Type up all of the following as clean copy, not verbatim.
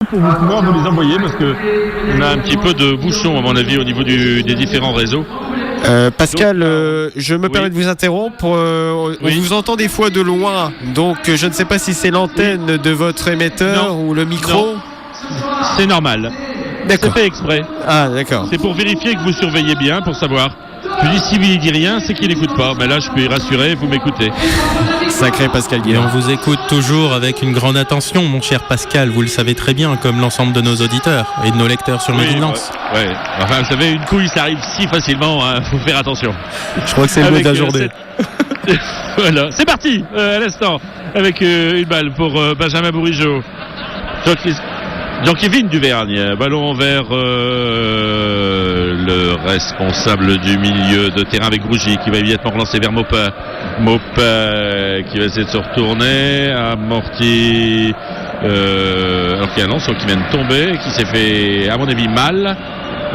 pour vous pouvoir vous les envoyer parce que on a un petit peu de bouchon à mon avis au niveau des différents réseaux. Pascal, je me permets de vous interrompre. On vous entend des fois de loin, donc je ne sais pas si c'est l'antenne de votre émetteur ou le micro. Non. C'est normal. D'accord. C'est fait exprès. Ah, d'accord. C'est pour vérifier que vous surveillez bien, pour savoir. Je dis, si il dit rien, c'est qu'il n'écoute pas. Mais là, je peux y rassurer, vous m'écoutez. Sacré Pascal Et Guillaume. on vous écoute toujours avec une grande attention, mon cher Pascal, vous le savez très bien, comme l'ensemble de nos auditeurs et de nos lecteurs sur Médinance. Ouais. Enfin, vous savez, une couille, ça arrive si facilement, faut faire attention. Je crois que c'est le mot de la journée. Voilà, c'est parti, à l'instant, avec une balle pour Benjamin Bourigeaud. Jean-Kévin Duvergne, ballon vers le responsable du milieu de terrain avec Grougy qui va immédiatement relancer vers Maupin. Maupin qui va essayer de se retourner, amorti, alors qu'il y a un lance qui vient de tomber, qui s'est fait, à mon avis, mal.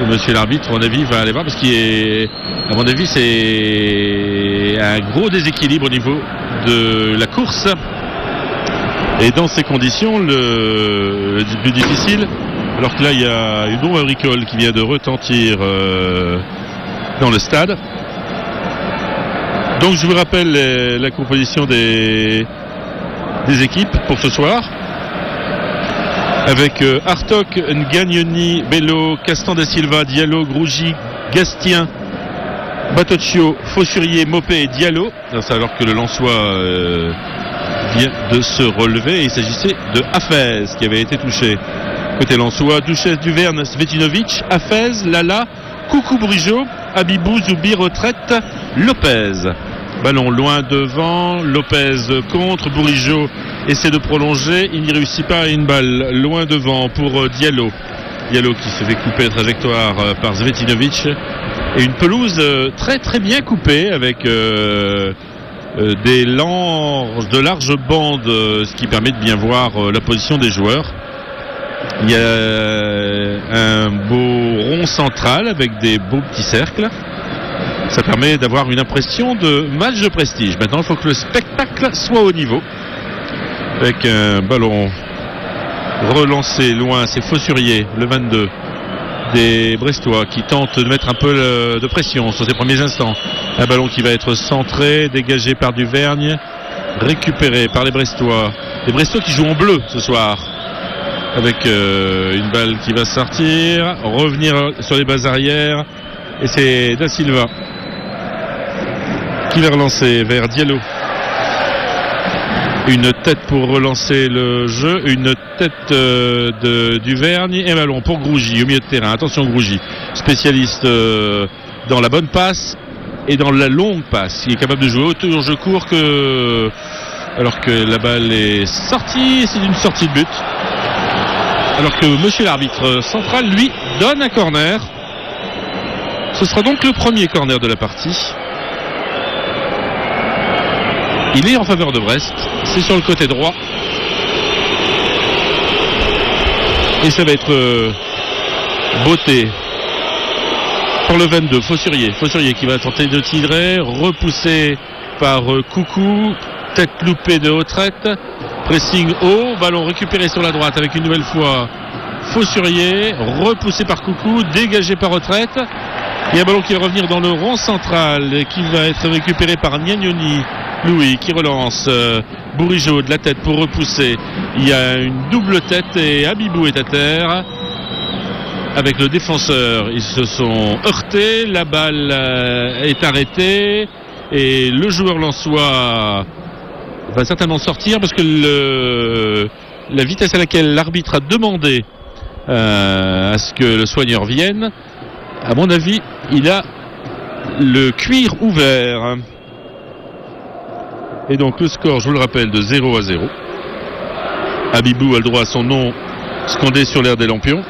Et monsieur l'arbitre, à mon avis, va aller voir parce à mon avis, c'est un gros déséquilibre au niveau de la course. Et dans ces conditions, le plus difficile, alors que là il y a une bombe agricole qui vient de retentir dans le stade. Donc je vous rappelle la composition des équipes pour ce soir. Avec Artok, Ngagnoni, Bello, Castan da Silva, Diallo, Grougy, Gastien, Batocchio, Fossurier, Mopé et Diallo. Alors que le Lensois vient de se relever. Il s'agissait de Hafez qui avait été touché. Côté Lensois, Duchesse Duverne, Svetinovic, Hafez, Lala, Coucou Bourigeaud, Abibou, Zoubi, retraite, Lopez. Ballon loin devant, Lopez contre, Bourigeaud essaie de prolonger, il n'y réussit pas, une balle loin devant pour Diallo. Diallo qui se fait couper la trajectoire par Svetinovic. Et une pelouse très très bien coupée avec de larges bandes, ce qui permet de bien voir la position des joueurs. Il y a un beau rond central avec des beaux petits cercles. Ça permet d'avoir une impression de match de prestige. Maintenant, il faut que le spectacle soit au niveau. Avec un ballon relancé loin, c'est Fossurier, le 22 des Brestois qui tentent de mettre un peu de pression sur ces premiers instants. Un ballon qui va être centré, dégagé par Duvergne, récupéré par les Brestois. Les Brestois qui jouent en bleu ce soir. Avec une balle qui va sortir, revenir sur les bases arrières. Et c'est Da Silva qui va relancer vers Diallo. Une tête pour relancer le jeu, une tête de Duvergne et ballon pour Grougy au milieu de terrain. Attention Grougy, spécialiste dans la bonne passe et dans la longue passe. Il est capable de jouer autant jeu court que alors que la balle est sortie. C'est une sortie de but. Alors que monsieur l'arbitre central, lui, donne un corner. Ce sera donc le premier corner de la partie. Il est en faveur de Brest. C'est sur le côté droit. Et ça va être Beauté pour le 22. Fossurier qui va tenter de tirer. Repoussé par Coucou. Tête loupée de retraite. Pressing haut. Ballon récupéré sur la droite avec une nouvelle fois Fossurier. Repoussé par Coucou. Dégagé par retraite. Il y a un ballon qui va revenir dans le rond central et qui va être récupéré par Ngagnoni. Louis qui relance Bourigeaud de la tête pour repousser. Il y a une double tête et Abibou est à terre. Avec le défenseur, ils se sont heurtés. La balle est arrêtée et le joueur lensois va certainement sortir parce que la vitesse à laquelle l'arbitre a demandé à ce que le soigneur vienne, à mon avis, il a le cuir ouvert. Et donc le score, je vous le rappelle, de 0-0. Abibou a le droit à son nom scandé sur l'air des lampions.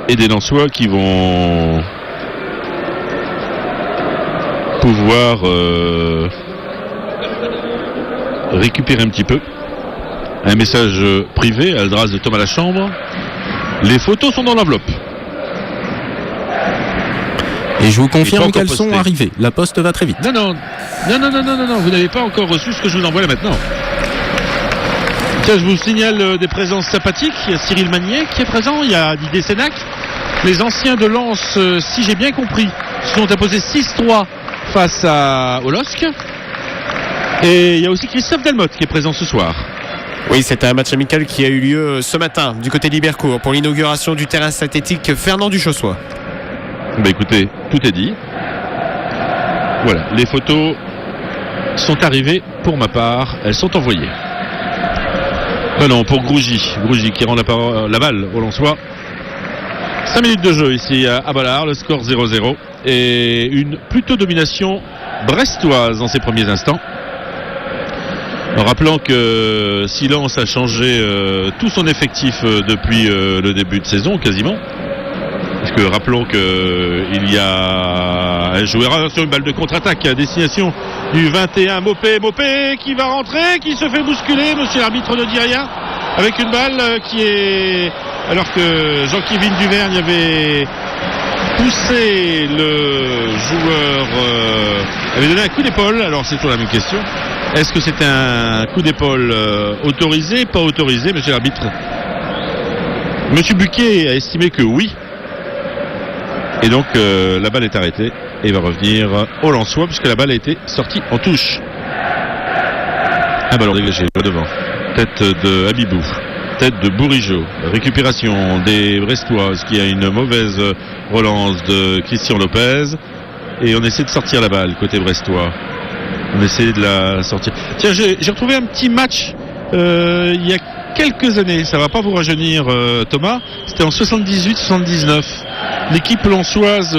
Et des Lensois qui vont pouvoir récupérer un petit peu. Un message privé, Aldras de Thomas Lachambre. Les photos sont dans l'enveloppe. Et je vous confirme qu'elles sont arrivées. La poste va très vite. Non, vous n'avez pas encore reçu ce que je vous envoie là maintenant. Tiens, je vous signale des présences sympathiques. Il y a Cyril Magnier qui est présent, il y a Didier Sénac. Les anciens de Lens, si j'ai bien compris, se sont imposés 6-3 face au LOSC. Et il y a aussi Christophe Delmotte qui est présent ce soir. Oui, c'était un match amical qui a eu lieu ce matin du côté d'Ibercourt pour l'inauguration du terrain synthétique Fernand Duchossois. Écoutez, tout est dit. Voilà, les photos sont arrivées pour ma part, elles sont envoyées. Non, pour Grougy qui rend la balle au Lensois. 5 minutes de jeu ici à Ballard, le score 0-0 et une plutôt domination brestoise dans ses premiers instants. En rappelant que Lens a changé tout son effectif depuis le début de saison quasiment. Parce que rappelons qu'il y a un joueur sur une balle de contre-attaque à destination du 21 Mopé qui va rentrer, qui se fait bousculer, monsieur l'arbitre ne dit rien, avec une balle qui est... Alors que Jean-Kévin Duvergne avait poussé le joueur, avait donné un coup d'épaule, alors c'est toujours la même question. Est-ce que c'est un coup d'épaule autorisé, pas autorisé, monsieur l'arbitre? Monsieur Buquet a estimé que oui. Et donc la balle est arrêtée et va revenir au Lensois puisque la balle a été sortie en touche. Un ballon dégagé devant. Tête de Habibou. Tête de Bourigeaud. Récupération des Brestoises qui a une mauvaise relance de Christian Lopez. Et on essaie de sortir la balle côté brestois. On essaie de la sortir. Tiens, j'ai retrouvé un petit match il y a quelques années. Ça va pas vous rajeunir Thomas. C'était en 78-79. L'équipe lensoise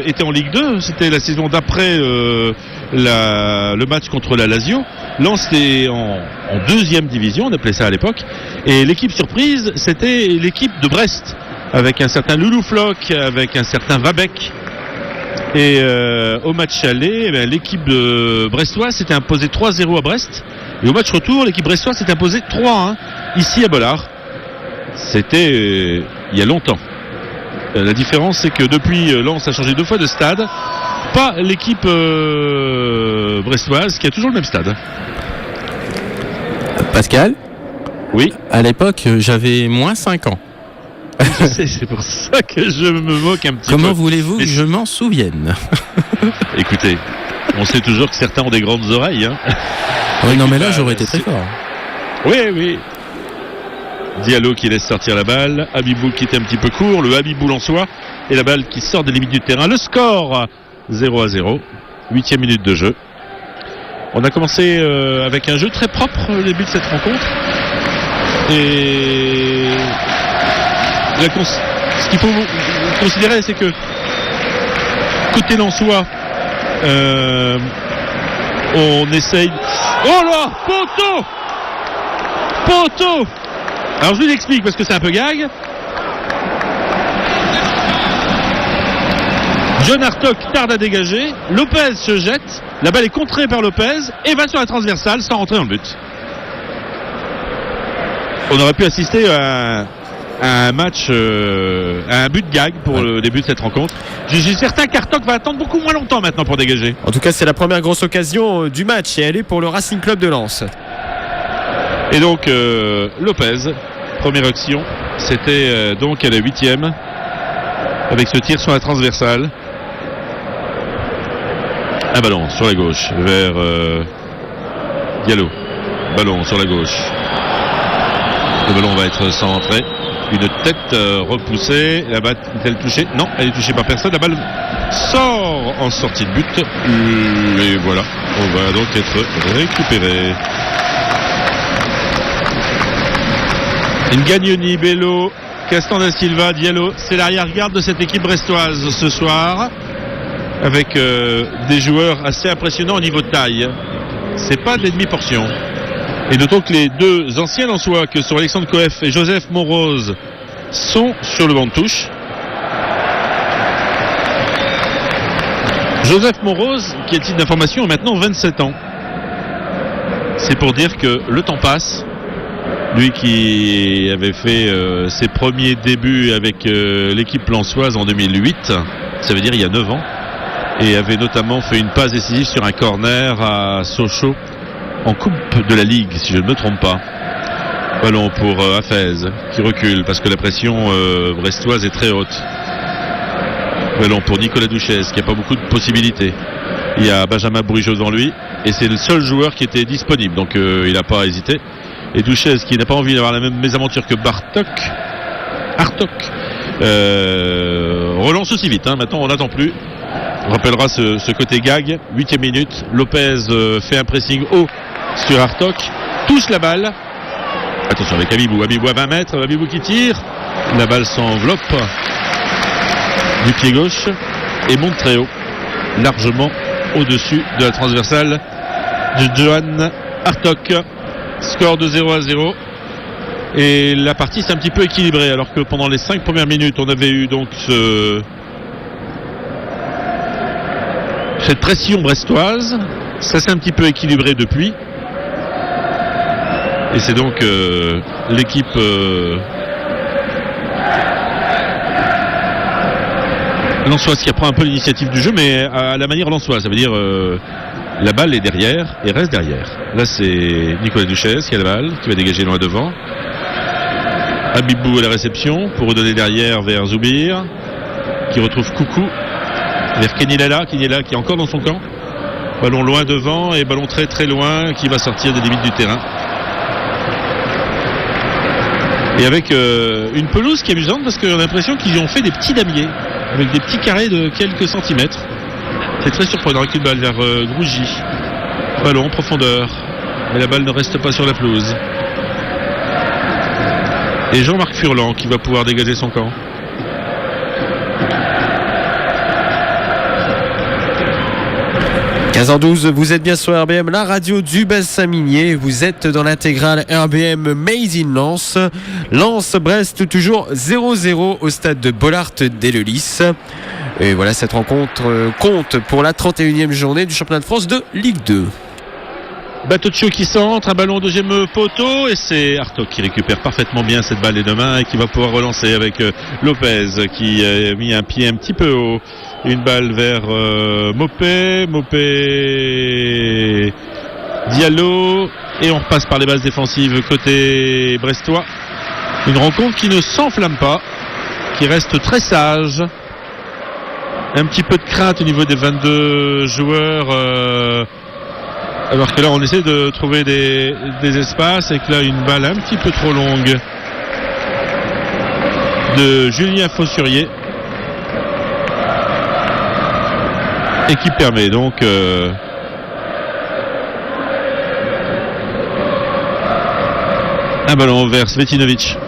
était en Ligue 2. C'était la saison d'après le match contre la Lazio. Lens était en deuxième division, on appelait ça à l'époque. Et l'équipe surprise, c'était l'équipe de Brest, avec un certain Loulou Floch, avec un certain Vabec. Et au match aller, l'équipe de brestoise s'était imposée 3-0 à Brest. Et au match retour, l'équipe brestoise s'est imposée 3-1 ici à Bollard. C'était il y a longtemps. La différence, c'est que depuis, Lens a changé 2 fois de stade. Pas l'équipe brestoise qui a toujours le même stade. Pascal ? Oui. À l'époque, j'avais moins 5 ans. C'est pour ça que je me moque un petit peu. Comment voulez-vous que je m'en souvienne ? Écoutez, on sait toujours que certains ont des grandes oreilles. Hein. Oui, non, mais là, j'aurais été très fort. Oui. Diallo qui laisse sortir la balle. Habibou qui était un petit peu court. Le Habibou Lensois. Et la balle qui sort des limites du terrain. Le score 0-0. 8e minute de jeu. On a commencé avec un jeu très propre au début de cette rencontre. Et ce qu'il faut considérer, c'est que côté Lensois, on essaye... Oh là, poteau. Alors je vous l'explique parce que c'est un peu gag. John Hartog tarde à dégager, Lopez se jette, la balle est contrée par Lopez et va sur la transversale sans rentrer dans le but. On aurait pu assister à un match, à un but gag pour le début de cette rencontre. Je suis certain qu'Hartog va attendre beaucoup moins longtemps maintenant pour dégager. En tout cas, c'est la première grosse occasion du match et elle est pour le Racing Club de Lens. Et donc Lopez, première action, c'était donc à la 8e avec ce tir sur la transversale. Un ballon sur la gauche vers Diallo. Ballon sur la gauche. Le ballon va être centré. Une tête repoussée. La balle est-elle touchée? Non, elle est touchée par personne. La balle sort en sortie de but. Et voilà, on va donc être récupéré. Ngagnoni, Bello, Castan da Silva, Diallo. C'est l'arrière-garde de cette équipe brestoise ce soir. Avec des joueurs assez impressionnants au niveau de taille. C'est pas de demi-portion. Et notons que les deux anciens Lensois, que sont Alexandre Coef et Joseph Monrose, sont sur le banc de touche. Joseph Monrose, qui est titre d'information, a maintenant 27 ans. C'est pour dire que le temps passe. Lui qui avait fait ses premiers débuts avec l'équipe lensoise en 2008, ça veut dire il y a 9 ans. et avait notamment fait une passe décisive sur un corner à Sochaux en Coupe de la Ligue, si je ne me trompe pas. Ballon pour Hafez qui recule parce que la pression brestoise est très haute. Ballon pour Nicolas Douchez qui n'a pas beaucoup de possibilités. Il y a Benjamin Bourigeaud devant lui et c'est le seul joueur qui était disponible, donc il n'a pas hésité. Et Douchez qui n'a pas envie d'avoir la même mésaventure que Hartok relance aussi vite, maintenant on n'attend plus. On rappellera ce côté gag. 8e minute, Lopez fait un pressing haut sur Hartok, touche la balle, attention avec Abibou à 20 mètres, Abibou qui tire, la balle s'enveloppe du pied gauche et monte très haut, largement au-dessus de la transversale de Johan Hartok. Score de 0-0 et la partie s'est un petit peu équilibrée, alors que pendant les 5 premières minutes on avait eu donc cette pression brestoise. Ça s'est un petit peu équilibré depuis et c'est donc l'équipe lensoise qui prend un peu l'initiative du jeu, mais à la manière lensoise, ça veut dire la balle est derrière et reste derrière. Là c'est Nicolas Douchez qui a la balle, qui va dégager loin devant. Abibou à la réception pour redonner derrière vers Zoubir qui retrouve Coucou vers Kenny Lala qui est encore dans son camp. Ballon loin devant et ballon très très loin qui va sortir des limites du terrain. Et avec une pelouse qui est amusante parce qu'on a l'impression qu'ils ont fait des petits damiers avec des petits carrés de quelques centimètres. C'est très surprenant avec une balle vers Grougy. Ballon en profondeur. Mais la balle ne reste pas sur la pelouse. Et Jean-Marc Furlan qui va pouvoir dégager son camp. « 15h12, vous êtes bien sur RBM, la radio du bassin minier. Vous êtes dans l'intégrale RBM Made in Lens. Lens-Brest, toujours 0-0 au stade de Bollaert-Delelis. Et voilà, cette rencontre compte pour la 31e journée du championnat de France de Ligue 2. Batoccio qui centre, un ballon au deuxième poteau et c'est Hartok qui récupère parfaitement bien cette balle des deux mains et qui va pouvoir relancer avec Lopez qui a mis un pied un petit peu haut. Une balle vers Mopé Diallo et on repasse par les bases défensives côté brestois. Une rencontre qui ne s'enflamme pas, qui reste très sage. Un petit peu de crainte au niveau des 22 joueurs. Alors que là on essaie de trouver des espaces et que là une balle un petit peu trop longue de Julien Fossurier et qui permet donc un ballon vers Svetinovic.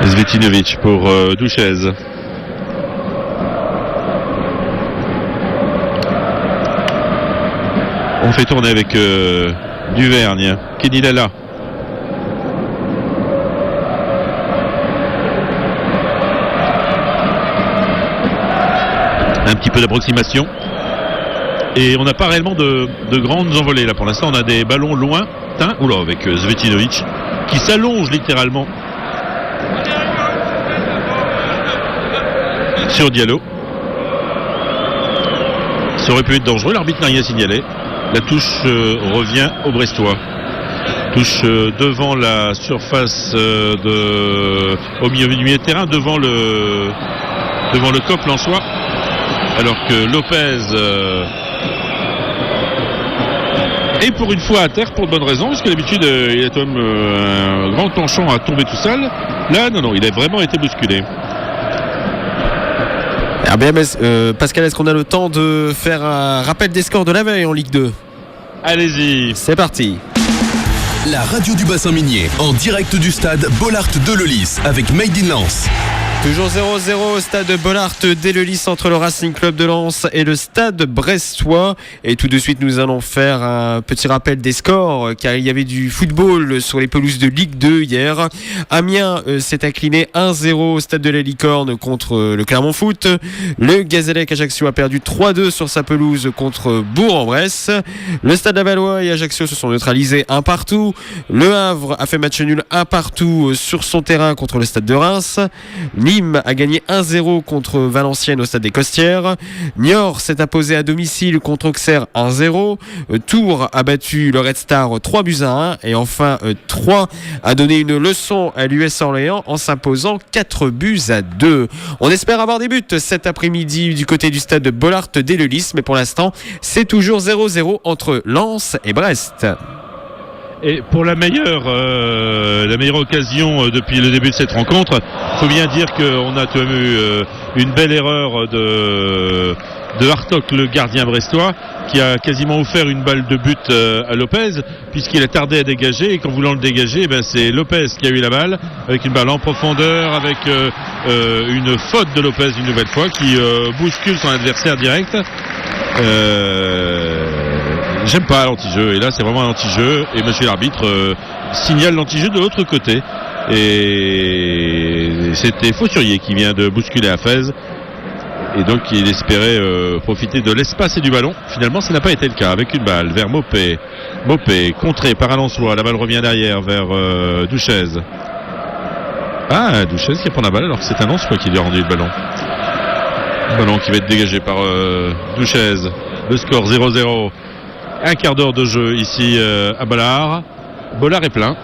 Svetinovic pour Douchez. On fait tourner avec Duvergne, Kenny Lala. Un petit peu d'approximation. Et on n'a pas réellement de grandes envolées là pour l'instant. On a des ballons lointains. Oula, avec Svetinovic qui s'allonge littéralement sur Diallo. Ça aurait pu être dangereux, l'arbitre n'a rien signalé. La touche revient au Brestois. Touche devant la surface au milieu du milieu de terrain, devant le COP lensois. Alors que Lopez est pour une fois à terre pour de bonnes raisons, parce que d'habitude il a quand même un grand penchant à tomber tout seul. Là, non, il a vraiment été bousculé. RBM, Pascal, est-ce qu'on a le temps de faire un rappel des scores de la veille en Ligue 2 ? Allez-y. C'est parti. La radio du bassin minier, en direct du stade Bollaert-Delelis avec Made in Lens. Toujours 0-0 au stade Bollaert-Delelis entre le Racing Club de Lens et le stade brestois. Et tout de suite, nous allons faire un petit rappel des scores, car il y avait du football sur les pelouses de Ligue 2 hier. Amiens s'est incliné 1-0 au stade de la Licorne contre le Clermont Foot. Le Gazélec Ajaccio a perdu 3-2 sur sa pelouse contre Bourg-en-Bresse. Le stade Lavallois et Ajaccio se sont neutralisés 1-1. Le Havre a fait match nul 1-1 sur son terrain contre le stade de Reims. Nîmes a gagné 1-0 contre Valenciennes au stade des Costières. Niort s'est imposé à domicile contre Auxerre 1-0. Tours a battu le Red Star 3-1. Et enfin, Troyes a donné une leçon à l'US Orléans en s'imposant 4-2. On espère avoir des buts cet après-midi du côté du stade de Bollaert-dès-le-Lys. Mais pour l'instant, c'est toujours 0-0 entre Lens et Brest. Et pour la meilleure occasion depuis le début de cette rencontre, il faut bien dire qu'on a quand même eu une belle erreur de Hartog, le gardien brestois, qui a quasiment offert une balle de but à Lopez, puisqu'il a tardé à dégager, et qu'en voulant le dégager, c'est Lopez qui a eu la balle, avec une balle en profondeur, avec une faute de Lopez une nouvelle fois, qui bouscule son adversaire direct. J'aime pas l'anti-jeu, et là c'est vraiment un anti-jeu, et monsieur l'arbitre signale l'anti-jeu de l'autre côté, et c'était Faussurier qui vient de bousculer Hafez, et donc il espérait profiter de l'espace et du ballon. Finalement ça n'a pas été le cas, avec une balle vers Mopé, contré par un Lensois, la balle revient derrière vers Douchez. Douchez qui prend la balle alors que c'est un Lensois qui lui a rendu le ballon. Ballon qui va être dégagé par Douchez. Le score 0-0. Un quart d'heure de jeu ici à Bollaert. Bollaert est plein.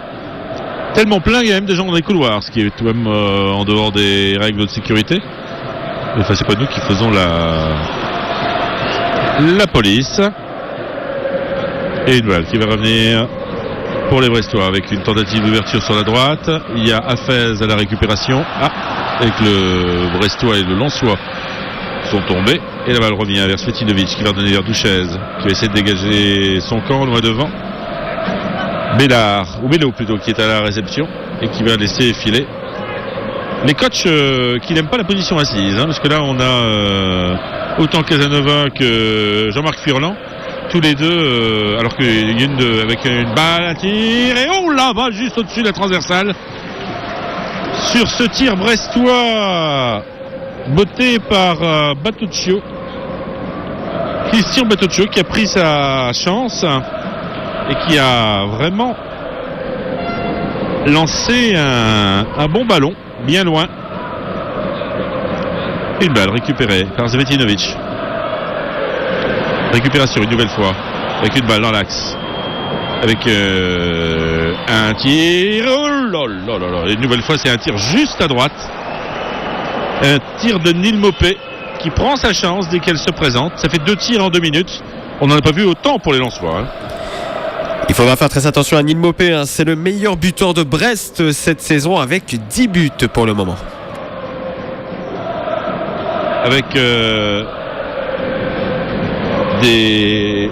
Tellement plein qu'il y a même des gens dans les couloirs, ce qui est tout de même en dehors des règles de sécurité. Enfin, c'est pas nous qui faisons la police. Et une balle qui va revenir pour les Brestois avec une tentative d'ouverture sur la droite. Il y a Hafez à la récupération. Avec le Brestois et le Lensois sont tombés. Et la balle revient vers Svetinovic qui va donner vers Douchez, qui va essayer de dégager son camp loin devant. Bello plutôt, qui est à la réception et qui va laisser filer. Les coachs qui n'aiment pas la position assise, parce que là on a autant Casanova que Jean-Marc Furlan, tous les deux, alors qu'il y a avec une balle, un tir, et oh là, va juste au-dessus de la transversale. Sur ce tir brestois, botté par Batuccio. Christian Batuccio qui a pris sa chance et qui a vraiment lancé un bon ballon, bien loin. Une balle récupérée par Svetinovic. Récupération une nouvelle fois, avec une balle dans l'axe. Avec un tir. Oh là là là là. Une nouvelle fois, c'est un tir juste à droite. Un tir de Neil Mopé qui prend sa chance dès qu'elle se présente. Ça fait 2 tirs en 2 minutes. On n'en a pas vu autant pour les Lensois. Il faudra faire très attention à Neil Mopé. C'est le meilleur buteur de Brest cette saison avec 10 buts pour le moment. Avec des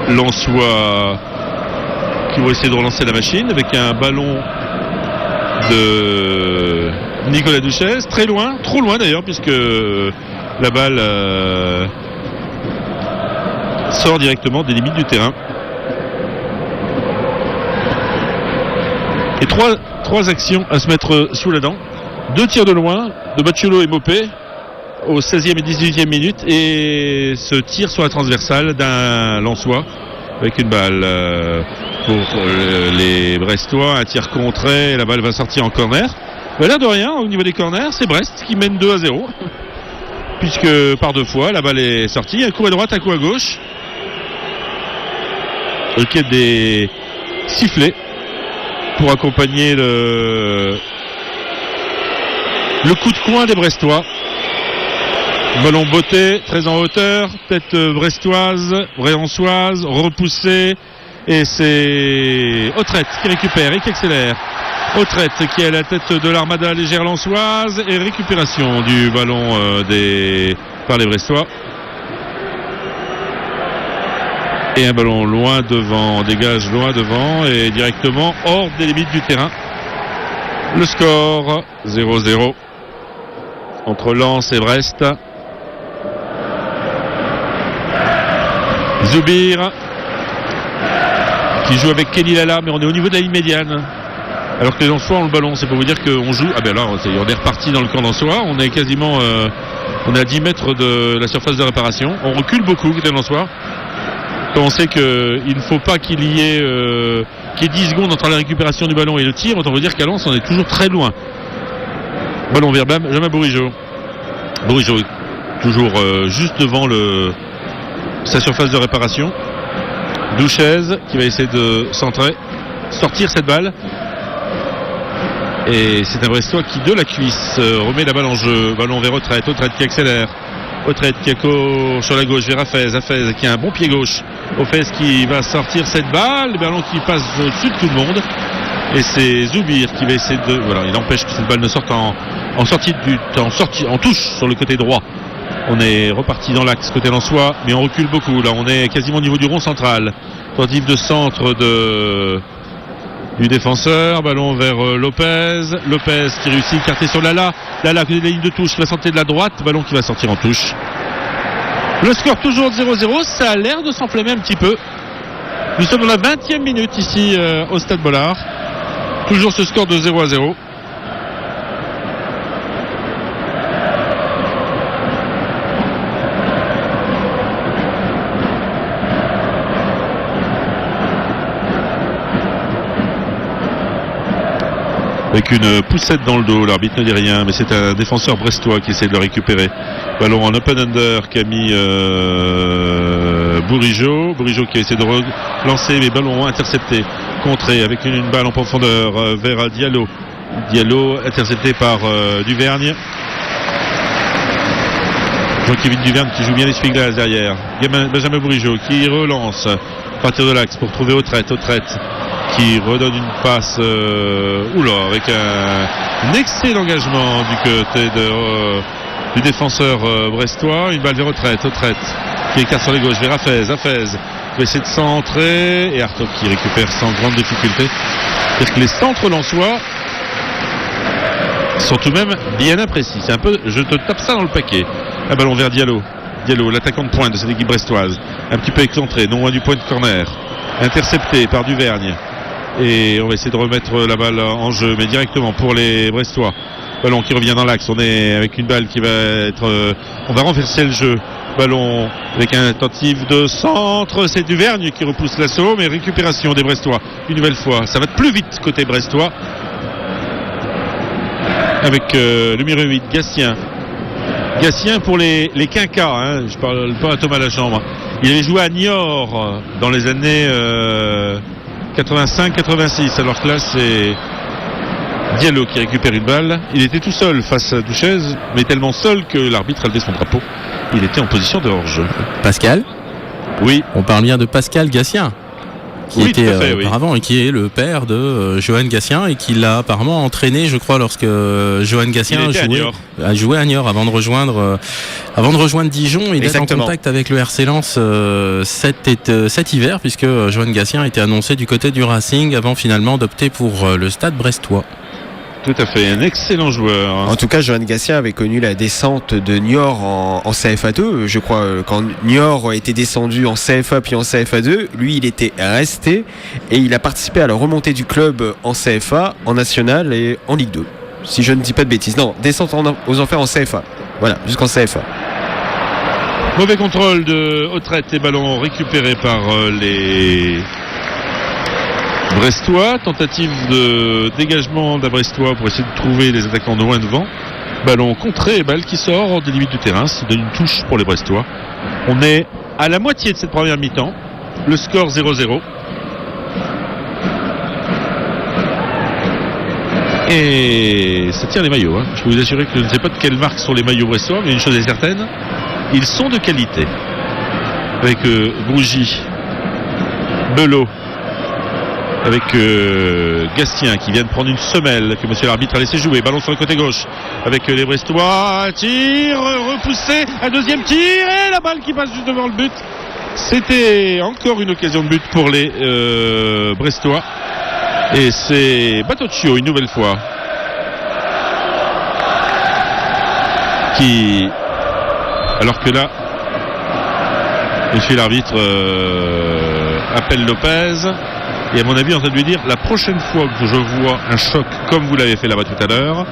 Lensois qui vont essayer de relancer la machine avec un ballon de Nicolas Douchez, très loin, trop loin d'ailleurs, puisque la balle sort directement des limites du terrain. Et trois actions à se mettre sous la dent. 2 tirs de loin de Bacciolo et Mopé au 16e et 18e minute, et ce tir sur la transversale d'un Lensois avec une balle pour les Brestois, un tir contré, et la balle va sortir en corner. Mais là de rien, au niveau des corners, c'est Brest qui mène 2-0, puisque par 2 fois la balle est sortie, un coup à droite, un coup à gauche. Il y a des sifflets pour accompagner le coup de coin des Brestois. Ballon botté, très en hauteur, tête brestoise, bréançoise, repoussée, et c'est Autrette qui récupère et qui accélère. Autrette qui est à la tête de l'armada légère lensoise, et récupération du ballon par les Brestois. Et un ballon loin devant, dégage loin devant et directement hors des limites du terrain. Le score 0-0 entre Lens et Brest. Zoubir qui joue avec Kenny Lala, mais on est au niveau de la ligne médiane. Alors que les Lensois ont le ballon, c'est pour vous dire qu'on joue. Ah ben là, on est reparti dans le camp Lensois. On est quasiment, on est à 10 mètres de la surface de réparation. On recule beaucoup, les Lensois. Quand on sait qu'il ne faut pas qu'il y ait 10 secondes entre la récupération du ballon et le tir, autant vous dire qu'à Lens, on est toujours très loin. Ballon vers Benjamin Bourigeaud. Bourigeaud toujours juste devant sa surface de réparation. Douchez qui va essayer de centrer, sortir cette balle. Et c'est un Brestois qui de la cuisse remet la balle en jeu. Ballon vers Autrette qui accélère. Autrette qui accourt sur la gauche vers Hafez qui a un bon pied gauche. Hafez qui va sortir cette balle. Le ballon qui passe au-dessus de tout le monde. Et c'est Zoubir qui va essayer de... Voilà, il empêche que cette balle ne sorte en touche sur le côté droit. On est reparti dans l'axe côté Lensois, mais on recule beaucoup. Là, on est quasiment au niveau du rond central. Tentative de centre du défenseur. Ballon vers Lopez. Lopez qui réussit à écarter sur Lala. Lala côté de la ligne de touche qui va sortir de la droite. Ballon qui va sortir en touche. Le score toujours de 0-0. Ça a l'air de s'enflammer un petit peu. Nous sommes dans la 20e minute ici au Stade Bollard. Toujours ce score de 0-0. Avec une poussette dans le dos, l'arbitre ne dit rien, mais c'est un défenseur brestois qui essaie de le récupérer. Ballon en open under qu'a mis Bourigeaud. Bourigeaud qui a essayé de relancer, mais ballon intercepté, contré avec une balle en profondeur vers Diallo. Diallo intercepté par Duvergne. Jean-Kévin Duvergne qui joue bien l'essuie-glace derrière. Benjamin Bourigeaud qui relance à partir de l'axe pour trouver Autrette qui redonne une passe avec un excellent engagement du côté du défenseur brestois. Une balle vers Autrette qui écarte sur les gauches vers Hafez qui va essayer de centrer et Hartog qui récupère sans grande difficulté. C'est-à-dire que les centres lensois sont tout de même bien imprécis. C'est un peu, je te tape ça dans le paquet. Un ballon vers Diallo, l'attaquant de pointe de cette équipe brestoise, un petit peu excentré, non loin du point de corner, intercepté par Duvergne. Et on va essayer de remettre la balle en jeu, mais directement pour les Brestois. Ballon qui revient dans l'axe. On est avec une balle qui va être... on va renverser le jeu. Ballon avec un tentative de centre. C'est Duvergne qui repousse l'assaut, mais récupération des Brestois. Une nouvelle fois. Ça va plus vite côté Brestois. Avec le numéro 8, Gatien pour les quinquas. Hein. Je parle pas à Thomas Lachambre. Il avait joué à Niort dans les années... 85-86, alors que là c'est Diallo qui récupère une balle. Il était tout seul face à Douchez, mais tellement seul que l'arbitre a levé son drapeau. Il était en position de hors-jeu. Pascal ? Oui. On parle bien de Pascal Gatien, qui était auparavant et qui est le père de Johan Gatien et qui l'a apparemment entraîné, je crois, lorsque Johan Gatien a joué à Niort avant de rejoindre Dijon. Il est en contact avec le RC Lens cet hiver, puisque Johan Gatien a été annoncé du côté du Racing avant finalement d'opter pour le Stade brestois. Tout à fait, un excellent joueur. En tout cas, Johan Gatien avait connu la descente de Niort en CFA2. Je crois quand Niort était descendu en CFA puis en CFA2, lui il était resté et il a participé à la remontée du club en CFA, en National et en Ligue 2. Si je ne dis pas de bêtises. Non, descente aux enfers en CFA. Voilà, jusqu'en CFA. Mauvais contrôle de Autrette et ballon récupéré par les Brestois. Tentative de dégagement d'un Brestois pour essayer de trouver les attaquants de loin devant. Ballon contré et balle qui sort hors des limites du terrain. Ça donne une touche pour les Brestois. On est à la moitié de cette première mi-temps. Le score 0-0. Et ça tire les maillots. Je peux vous assurer que je ne sais pas de quelle marque sont les maillots brestois, mais une chose est certaine, ils sont de qualité. Avec Bougie, Belot, avec Gastien qui vient de prendre une semelle que monsieur l'arbitre a laissé jouer. Ballon sur le côté gauche avec les Brestois. Tir, repoussé, un deuxième tir et la balle qui passe juste devant le but. C'était encore une occasion de but pour les Brestois. Et c'est Batocchio une nouvelle fois qui, alors que là monsieur l'arbitre appelle Lopez et à mon avis en train de lui dire la prochaine fois que je vois un choc comme vous l'avez fait là-bas tout à l'heure,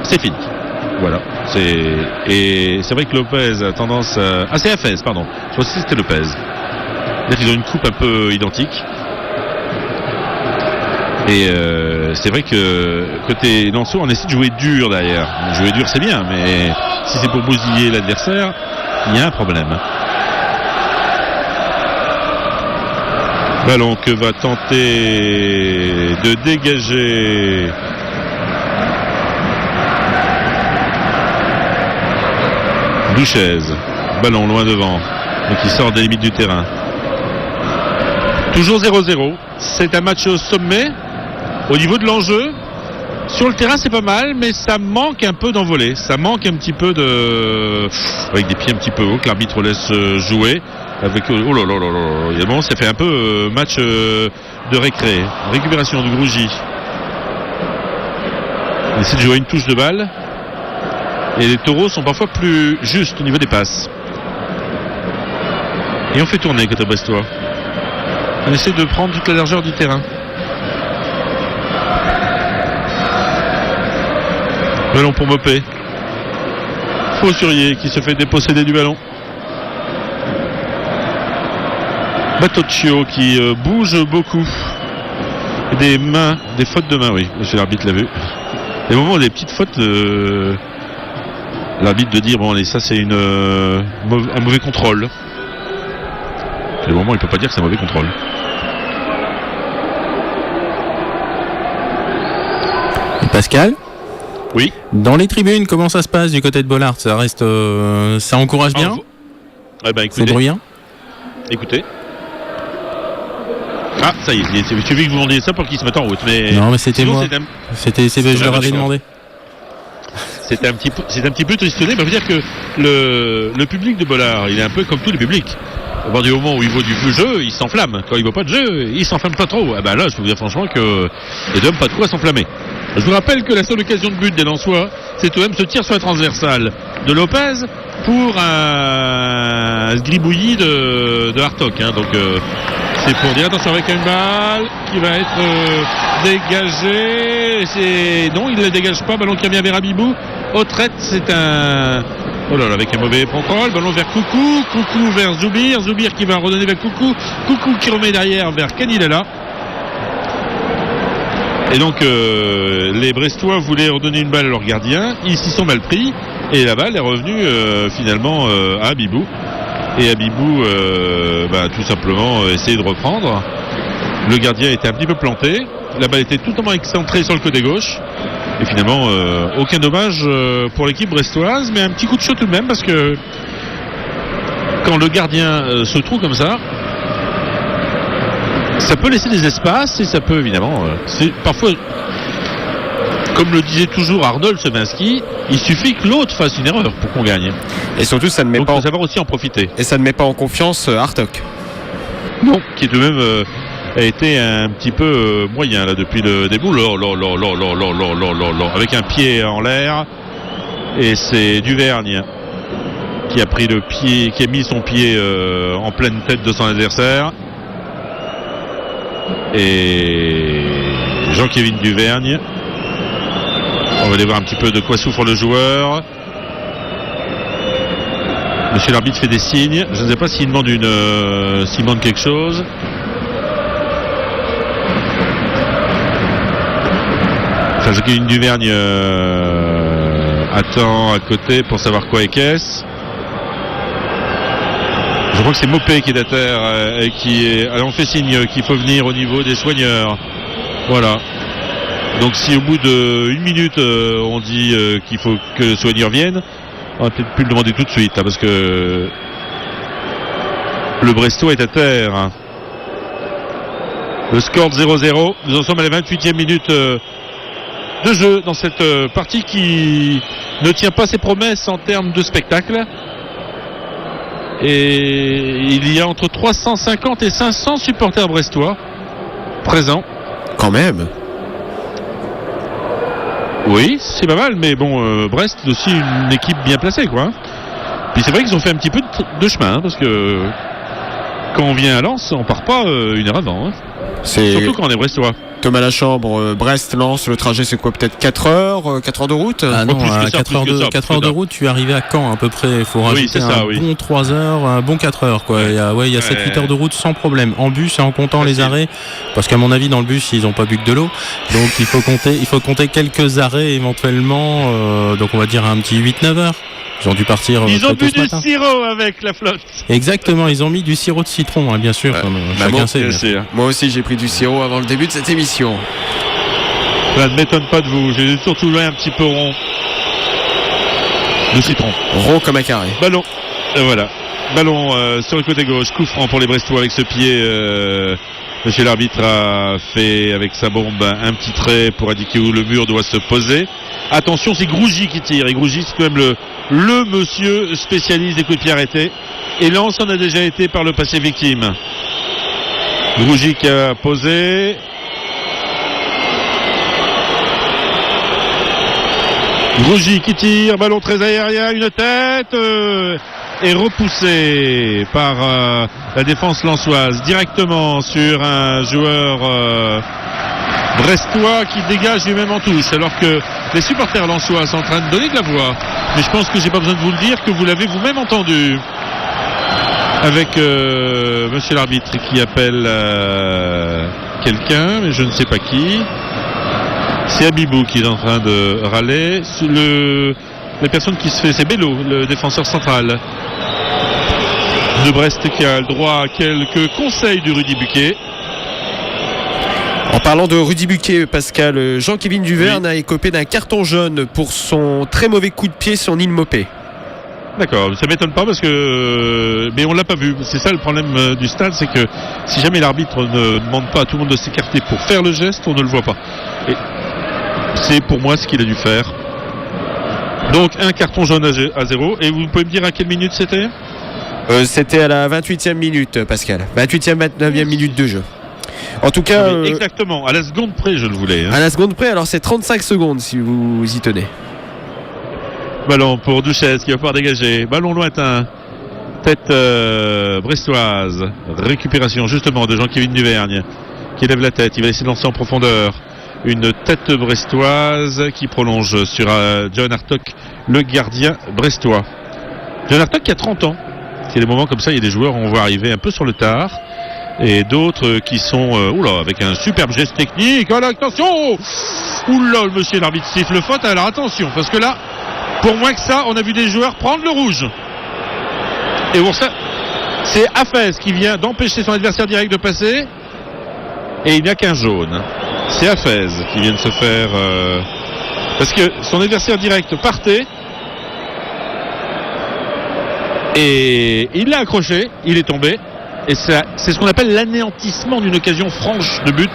c'est fini. Voilà. Et c'est vrai que Lopez a tendance à... Ah, c'est Hafez, pardon. Je pense que c'était Lopez. Là, ils ont une coupe un peu identique. Et c'est vrai que côté Lensois, on essaie de jouer dur derrière. Jouer dur, c'est bien, mais si c'est pour bousiller l'adversaire, il y a un problème. Ballon que va tenter de dégager Douchez. Ballon loin devant, mais qui sort des limites du terrain. Toujours 0-0. C'est un match au sommet. Au niveau de l'enjeu, sur le terrain c'est pas mal, mais ça manque un peu d'envolée. Ça manque un petit peu de... avec des pieds un petit peu hauts que l'arbitre laisse jouer. Avec... oh là là là là. Évidemment, ça fait un peu match de récré. Récupération de Grougy. Il essaie de jouer une touche de balle. Et les taureaux sont parfois plus justes au niveau des passes. Et on fait tourner côté brestois. On essaie de prendre toute la largeur du terrain. Ballon pour Mopé. Faussurier qui se fait déposséder du ballon. Batocchio qui bouge beaucoup. Des mains, des fautes de main, oui. Monsieur l'arbitre l'a vu. Des moments où les petites fautes, l'arbitre de dire bon allez, ça c'est un mauvais contrôle. C'est le moment où il peut pas dire que c'est un mauvais contrôle. Pascal ? Oui. Dans les tribunes, comment ça se passe du côté de Bollaert ? Ça reste, ça encourage bien ? Écoutez, c'est bruyant ? Écoutez. Ah, ça y est, j'ai vu que vous vendiez ça pour qu'ils se mettent en route. Mais non, mais c'était moi. Je leur avais demandé. C'est un petit peu tristonné. Mais je veux dire que le public de Bollaert, il est un peu comme tous les publics. À partir du moment où il vaut du jeu, il s'enflamme. Quand il ne vaut pas de jeu, il s'enflamme pas trop. Ah ben là, je peux vous dire franchement que les deux n'ont pas de quoi s'enflammer. Je vous rappelle que la seule occasion de but des Lensois, c'est tout de même ce tir sur la transversale de Lopez pour un gribouillis de Hartog. Hein. Donc c'est pour dire attention avec une balle qui va être dégagée. Non, il ne la dégage pas. Ballon qui revient vers Abibou. Au traite, c'est un... Oh là là, avec un mauvais contrôle, ballon vers Coucou, Coucou vers Zoubir, Zoubir qui va redonner vers Coucou, Coucou qui remet derrière vers Kanilala. Et donc les Brestois voulaient redonner une balle à leur gardien, ils s'y sont mal pris et la balle est revenue finalement à Abibou. Et Abibou tout simplement essayé de reprendre. Le gardien était un petit peu planté, la balle était totalement excentrée sur le côté gauche. Et finalement, aucun dommage pour l'équipe brestoise, mais un petit coup de chaud tout de même, parce que quand le gardien se trouve comme ça, ça peut laisser des espaces et ça peut évidemment... c'est parfois, comme le disait toujours Arnold Seminski, il suffit que l'autre fasse une erreur pour qu'on gagne. Et surtout, ça ne met donc, pas... il faut savoir aussi en profiter. Et ça ne met pas en confiance Hartog. Non, qui est tout de même... a été un petit peu moyen là depuis le début, avec un pied en l'air, et c'est Duvergne qui a pris le pied, qui a mis son pied en pleine tête de son adversaire, et Jean-Kévin Duvergne, on va aller voir un petit peu de quoi souffre le joueur. Monsieur l'arbitre fait des signes, je ne sais pas s'il demande s'il demande quelque chose. Jean-Kévin Duvergne attend à côté pour savoir quoi et qu'est-ce. Je crois que c'est Mopé qui est à terre et qui est... Alors on fait signe qu'il faut venir au niveau des soigneurs. Voilà. Donc si au bout d'1 minute on dit qu'il faut que le soigneur vienne, on va peut-être plus le demander tout de suite, hein, parce que le Brestois est à terre. Le score de 0-0. Nous en sommes à la 28e minute de jeu dans cette partie qui ne tient pas ses promesses en termes de spectacle. Et il y a entre 350 et 500 supporters brestois présents. Quand même. Oui, c'est pas mal, mais bon, Brest est aussi une équipe bien placée, quoi. Puis c'est vrai qu'ils ont fait un petit peu de chemin, hein, parce que quand on vient à Lens, on part pas une heure avant. Hein. Surtout quand on est brestois. Thomas Lachambre, Brest-Lens, le trajet c'est quoi, peut-être 4 heures de route? Ah non, 4 heures de route, tu es arrivé à Caen à peu près, il faut rajouter bon 3 heures, un bon 4 heures quoi. Il y a 7-8 heures de route sans problème, en bus et en comptant les arrêts, parce qu'à mon avis dans le bus ils n'ont pas bu que de l'eau, donc il faut compter quelques arrêts éventuellement, donc on va dire un petit 8-9 heures. Ils ont dû partir. Ils ont bu du sirop avec la flotte. Exactement, ils ont mis du sirop de citron, hein, bien sûr. Chacun sait. Moi aussi, j'ai pris du sirop avant le début de cette émission. Ça ne m'étonne pas de vous. J'ai surtout un petit peu rond. De citron. Rond comme un carré. Ballon. Voilà. Ballon sur le côté gauche. Coup franc pour les Brestois avec ce pied. Monsieur l'arbitre a fait avec sa bombe un petit trait pour indiquer où le mur doit se poser. Attention, c'est Grougy qui tire. Et Grougy, c'est quand même le monsieur spécialiste des coups de pied arrêtés. Et Lens en a déjà été par le passé victime. Grougy qui a posé. Grougy qui tire. Ballon très aérien. Une tête. Et repoussé par la défense lensoise directement sur un joueur brestois qui dégage lui-même en touche, alors que les supporters lensois sont en train de donner de la voix, mais je pense que j'ai pas besoin de vous le dire, que vous l'avez vous-même entendu avec monsieur l'arbitre qui appelle quelqu'un, mais je ne sais pas qui. C'est Abibou qui est en train de râler. La personne qui se fait, c'est Bello, le défenseur central de Brest, qui a le droit à quelques conseils du Rudy Buquet. En parlant de Rudy Buquet, Pascal, Jean-Kévin Duverne a écopé d'un carton jaune pour son très mauvais coup de pied sur Neil Mopé. D'accord, ça m'étonne pas parce que mais on l'a pas vu. C'est ça le problème du stade, c'est que si jamais l'arbitre ne demande pas à tout le monde de s'écarter pour faire le geste, on ne le voit pas. Et c'est pour moi ce qu'il a dû faire. Donc un carton jaune à 0. Et vous pouvez me dire à quelle minute c'était ? C'était à la 28e minute, Pascal. 28e, 29e minute de jeu. En tout cas... exactement, à la seconde près je le voulais. À la seconde près, alors c'est 35 secondes si vous y tenez. Ballon pour Duchesne qui va pouvoir dégager. Ballon lointain. Tête brestoise. Récupération justement de Jean-Kévin Duvergne qui lève la tête. Il va essayer de lancer en profondeur. Une tête brestoise qui prolonge sur John Hartog, le gardien brestois. John Hartog qui a 30 ans. C'est des moments comme ça, il y a des joueurs on voit arriver un peu sur le tard. Et d'autres qui sont avec un superbe geste technique. Oh là, attention. Oula, le monsieur l'arbitre siffle faute. Alors attention, parce que là, pour moins que ça, on a vu des joueurs prendre le rouge. Et pour ça, c'est Hafez qui vient d'empêcher son adversaire direct de passer. Et il n'y a qu'un jaune. C'est Hafez qui vient de se faire... parce que son adversaire direct partait. Et il l'a accroché, il est tombé. Et c'est ce qu'on appelle l'anéantissement d'une occasion franche de but.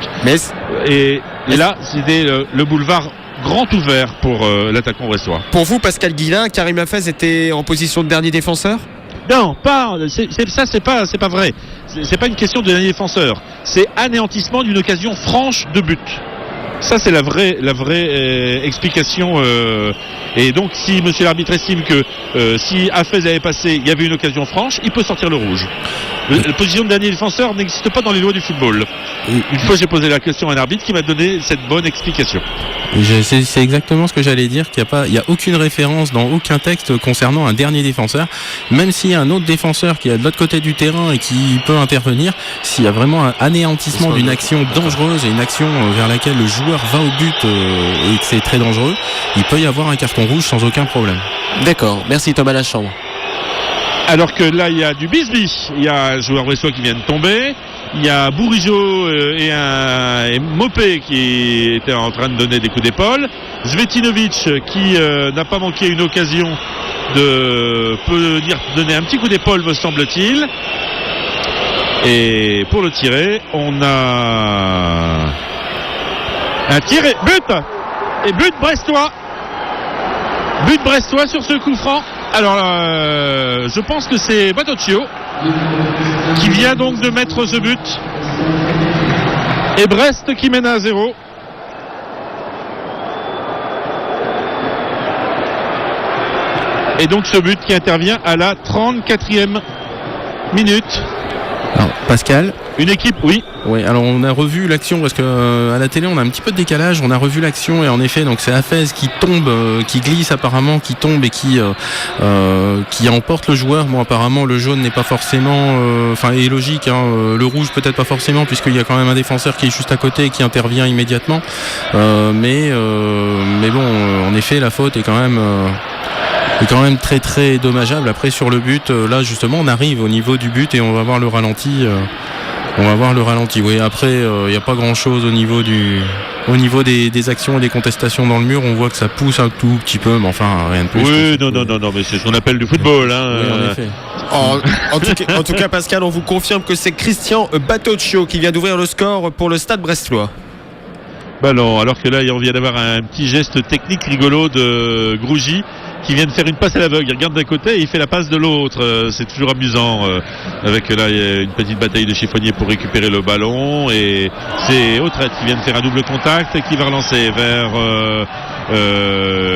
Et là, c'était le boulevard grand ouvert pour l'attaquant brestois. Pour vous, Pascal Guillain, Karim Hafez était en position de dernier défenseur ? Non, c'est pas vrai. C'est pas une question de dernier défenseur. C'est anéantissement d'une occasion franche de but. Ça, c'est la vraie explication. Et donc, si monsieur l'arbitre estime que si Hafez avait passé, il y avait une occasion franche, il peut sortir le rouge. La position de dernier défenseur n'existe pas dans les lois du football. Une fois, j'ai posé la question à un arbitre qui m'a donné cette bonne explication. C'est exactement ce que j'allais dire, qu'il n'y a aucune référence dans aucun texte concernant un dernier défenseur. Même s'il y a un autre défenseur qui est de l'autre côté du terrain et qui peut intervenir, s'il y a vraiment un anéantissement d'une action dangereuse et une action vers laquelle le joueur va au but et que c'est très dangereux, il peut y avoir un carton rouge sans aucun problème. D'accord, merci Thomas Lachambre. Alors que là, il y a du bisbis. Il y a un joueur brestois qui vient de tomber. Il y a Bourigeau et Mopé qui était en train de donner des coups d'épaule. Zvetinovic qui n'a pas manqué une occasion de donner un petit coup d'épaule, me semble-t-il. Et pour le tirer, on a un tiré, but. Et but brestois. But brestois sur ce coup franc. Alors, je pense que c'est Batocchio qui vient donc de mettre ce but. Et Brest qui mène à 0. Et donc ce but qui intervient à la 34e minute. Alors, Pascal. Une équipe, oui. Oui, alors on a revu l'action parce que à la télé on a un petit peu de décalage. On a revu l'action et en effet, donc c'est Hafez qui tombe, qui glisse apparemment, qui tombe et qui emporte le joueur. Bon, apparemment le jaune n'est pas forcément, est logique. Le rouge peut-être pas forcément puisqu'il y a quand même un défenseur qui est juste à côté et qui intervient immédiatement. Mais bon, en effet, la faute est quand même très très dommageable. Après sur le but, là justement on arrive au niveau du but et on va voir le ralenti. Oui, après il n'y a pas grand chose au niveau des actions et des contestations dans le mur. On voit que ça pousse un tout petit peu, mais enfin rien de plus. Oui, non, mais c'est ce qu'on appelle du football. Oui, en effet. En tout cas, Pascal, on vous confirme que c'est Christian Batocchio qui vient d'ouvrir le score pour le Stade brestois. Ballon, alors que là on vient d'avoir un petit geste technique rigolo de Grougy qui vient de faire une passe à l'aveugle. Il regarde d'un côté et il fait la passe de l'autre. C'est toujours amusant. Avec là, il y a une petite bataille de chiffonnier pour récupérer le ballon. Et c'est Autrette qui vient de faire un double contact et qui va relancer vers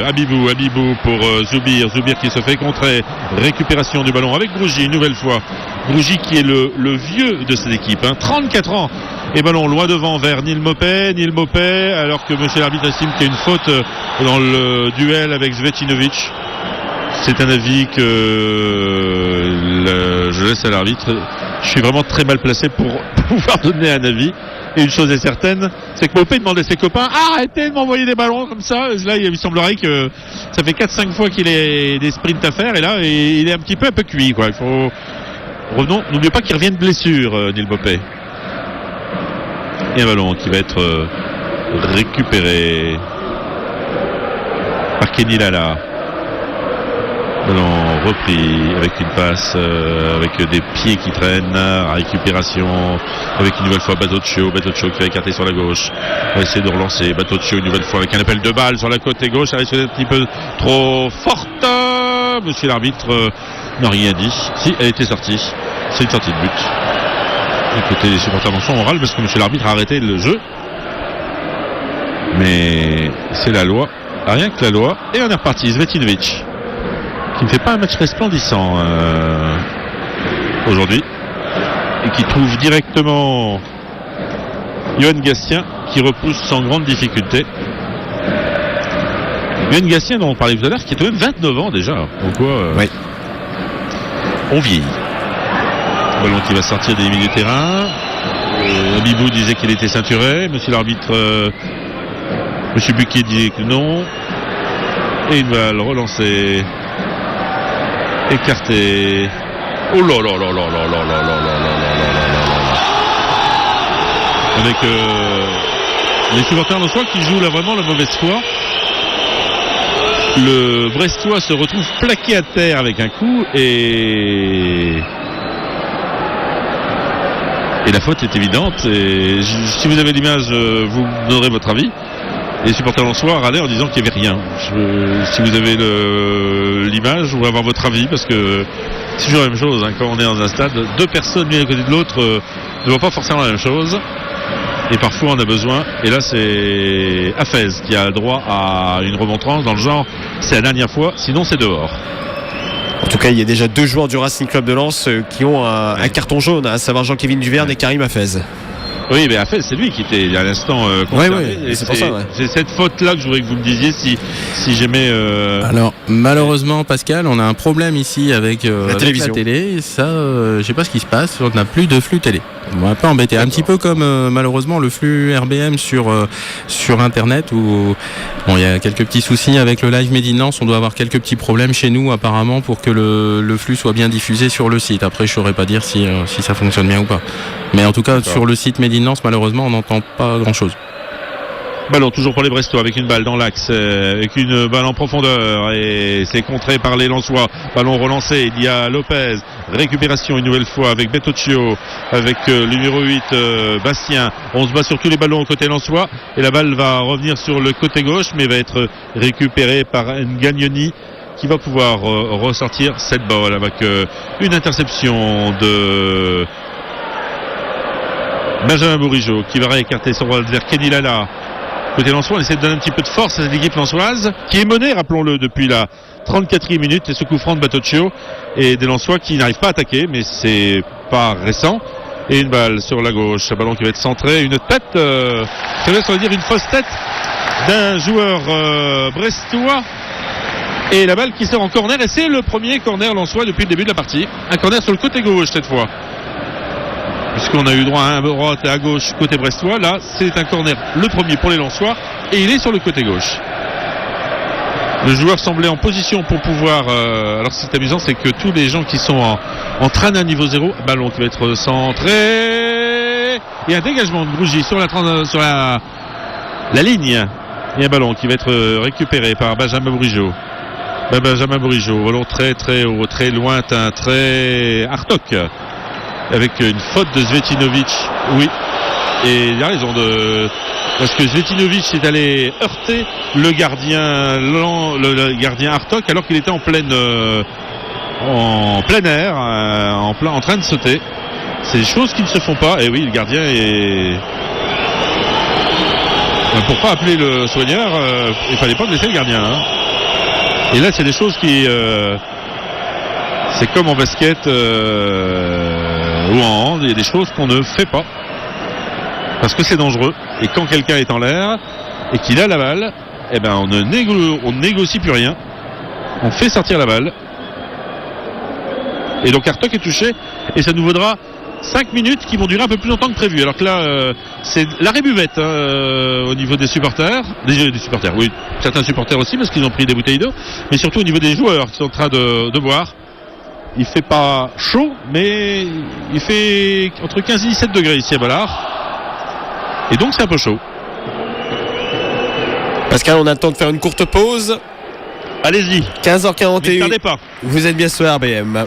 Abibou pour Zoubir qui se fait contrer. Récupération du ballon avec Grougy une nouvelle fois. Grougy qui est le vieux de cette équipe, 34 ans. Et ballon loin devant vers Neil Mopé, alors que monsieur l'arbitre estime qu'il y a une faute dans le duel avec Zvetinovic. C'est un avis que je laisse à l'arbitre. Je suis vraiment très mal placé pour pouvoir donner un avis. Et une chose est certaine, c'est que Mopé demandait à ses copains, arrêtez de m'envoyer des ballons comme ça. Là, il semblerait que ça fait 4-5 fois qu'il ait des sprints à faire. Et là, il est un peu cuit, quoi. Revenons, n'oubliez pas qu'il revient de blessure, Neil Mopé. Et un ballon qui va être récupéré par Kenny Lala. Ballon repris avec une passe avec des pieds qui traînent. Récupération avec une nouvelle fois Batocchio qui va écarter sur la gauche. On va essayer de relancer Batocchio une nouvelle fois avec un appel de balle sur la côté gauche. Elle risque d'être un petit peu trop forte. Monsieur l'arbitre n'a rien dit. Si, elle était sortie. C'est une sortie de but. Écoutez, les supporters d'en sont on râle parce que monsieur l'arbitre a arrêté le jeu. Mais c'est la loi, rien que la loi. Et on est reparti. Zvetinovic qui ne fait pas un match resplendissant aujourd'hui et qui trouve directement Johan Gatien qui repousse sans grande difficulté. Johan Gatien dont on parlait tout à l'heure qui est quand même 29 ans déjà. Pourquoi oui. On vieillit. Ballon qui va sortir des limites du terrain. Abibou disait qu'il était ceinturé. Monsieur l'arbitre, monsieur Buquet disait que non. Et il va le relancer. Écarté. Oh là là là là là là là là là là là. Avec les supporters de Soie qui jouent là vraiment la mauvaise foi. Le Brestois se retrouve plaqué à terre avec un coup et la faute est évidente. Et si vous avez l'image, vous me donnerez votre avis. Les supporters lensois râlaient en disant qu'il n'y avait rien. Si vous avez l'image, je voudrais avoir votre avis parce que c'est toujours la même chose. Quand on est dans un stade, deux personnes l'une à côté de l'autre ne voient pas forcément la même chose. Et parfois on a besoin, et là c'est Hafez qui a le droit à une remontrance dans le genre c'est la dernière fois, sinon c'est dehors. En tout cas, il y a déjà deux joueurs du Racing Club de Lens qui ont un carton jaune, à savoir Jean-Kévin Duverne et Karim Hafez. Oui, mais Hafez, c'est lui qui était à l'instant concerné. Oui, c'est pour ça. Ouais. C'est cette faute-là que je voudrais que vous me disiez si j'aimais. Alors, malheureusement, Pascal, on a un problème ici avec la télévision. La télé. Ça, je sais pas ce qui se passe. On n'a plus de flux télé. On va pas embêter. Un petit peu comme malheureusement le flux RBM sur Internet où il y a quelques petits soucis avec le live Made in Lens. On doit avoir quelques petits problèmes chez nous apparemment pour que le flux soit bien diffusé sur le site. Après, je saurais pas dire si ça fonctionne bien ou pas. Mais en tout cas, sur le site Made in Lens, malheureusement, on n'entend pas grand-chose. Ballon toujours pour les Brestois avec une balle dans l'axe, avec une balle en profondeur et c'est contré par les Lensois. Ballon relancé, il y a Lopez, récupération une nouvelle fois avec Batocchio, avec le numéro 8 Bastien. On se bat sur tous les ballons au côté Lensois et la balle va revenir sur le côté gauche mais va être récupérée par Ngagnoni qui va pouvoir ressortir cette balle avec une interception de Benjamin Bourigeaud qui va réécarter son rôle vers Kenny Lala. Côté lensois, on essaie de donner un petit peu de force à cette équipe lensoise qui est menée, rappelons-le, depuis la 34e minute et ce coup franc de Batocchio et des lensois qui n'arrivent pas à attaquer, mais c'est pas récent. Et une balle sur la gauche, un ballon qui va être centré, une tête, ça veut dire une fausse tête d'un joueur brestois. Et la balle qui sort en corner, et c'est le premier corner lensois depuis le début de la partie. Un corner sur le côté gauche cette fois. Puisqu'on a eu droit à un droite et à gauche côté brestois, là c'est un corner, le premier pour les lensois, et il est sur le côté gauche. Le joueur semblait en position pour pouvoir... alors ce qui est amusant, c'est que tous les gens qui sont en train d'un niveau 0, ballon qui va être centré, et un dégagement de Grougy sur la ligne, et un ballon qui va être récupéré par Benjamin Bourigeaud. Benjamin Bourigeaud, ballon très très haut, très lointain, très Hartog, avec une faute de Zvetinovic. Oui, et il a raison parce que Zvetinovic est allé heurter le gardien Hartog alors qu'il était en plein air, en train de sauter. C'est des choses qui ne se font pas. Et oui, le gardien est... Pour pas appeler le soigneur, il fallait pas blesser le gardien. Hein. Et là, c'est des choses qui... c'est comme en basket ou en hand, il y a des choses qu'on ne fait pas. Parce que c'est dangereux. Et quand quelqu'un est en l'air et qu'il a la balle, eh ben on ne négocie plus rien. On fait sortir la balle. Et donc Hartog est touché. Et ça nous vaudra 5 minutes qui vont durer un peu plus longtemps que prévu. Alors que là, c'est l'arrêt buvette au niveau des supporters. Des supporters, oui. Certains supporters aussi parce qu'ils ont pris des bouteilles d'eau. Mais surtout au niveau des joueurs qui sont en train de boire. Il fait pas chaud, mais il fait entre 15 et 17 degrés ici à Bollard. Et donc c'est un peu chaud. Pascal, on a le temps de faire une courte pause. Allez-y. 15h41. Ne tardez pas. Vous êtes bien sur RBM.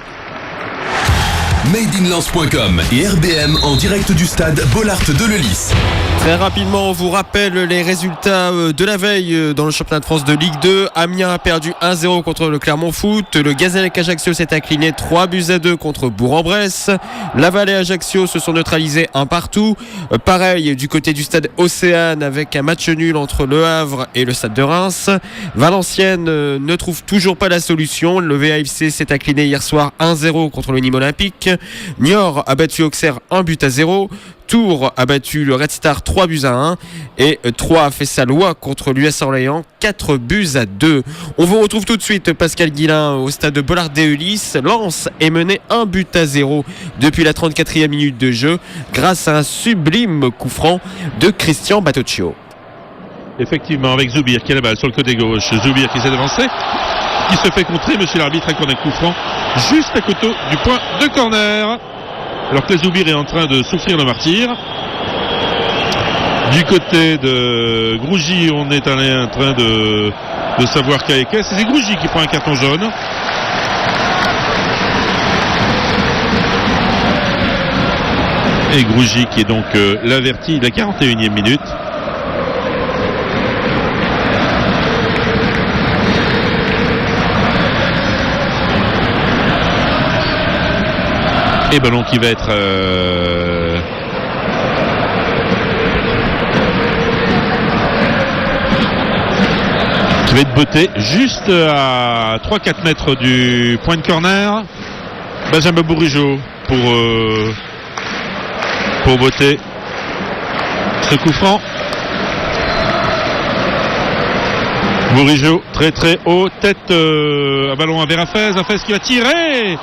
Madeinlance.com et RBM en direct du stade Bollard de Lellis. Très rapidement, on vous rappelle les résultats de la veille dans le championnat de France de Ligue 2. Amiens a perdu 1-0 contre le Clermont Foot. Le Gazélec-Ajaccio s'est incliné 3-2 contre Bourg-en-Bresse. Laval et Ajaccio se sont neutralisés 1-1. Pareil du côté du stade Océane avec un match nul entre Le Havre et le stade de Reims. Valenciennes ne trouve toujours pas la solution. Le VAFC s'est incliné hier soir 1-0 contre le Nîmes Olympique. Niort a battu Auxerre 1-0. Tours a battu le Red Star 3-1 et 3 a fait sa loi contre l'US Orléans 4-2. On vous retrouve tout de suite Pascal Guillain au stade de Bollard des Ulis. Lens est mené 1-0 depuis la 34e minute de jeu grâce à un sublime coup franc de Christian Batocchio. Effectivement, avec Zoubir qui a la balle sur le côté gauche. Zoubir qui s'est avancé, qui se fait contrer, monsieur l'arbitre, avec un coup franc juste à côté du point de corner. Alors que Zoubir est en train de souffrir le martyr. Du côté de Grougy, on est en train de savoir qu'est-ce. C'est Grougy qui prend un carton jaune. Et Grougy qui est donc l'averti de la 41e minute. Et ballon qui va être botté juste à 3-4 mètres du point de corner. Benjamin Bourigeaud pour botter ce coup franc. Bourigeaud très très haut, tête un ballon à Verafez qui va tirer.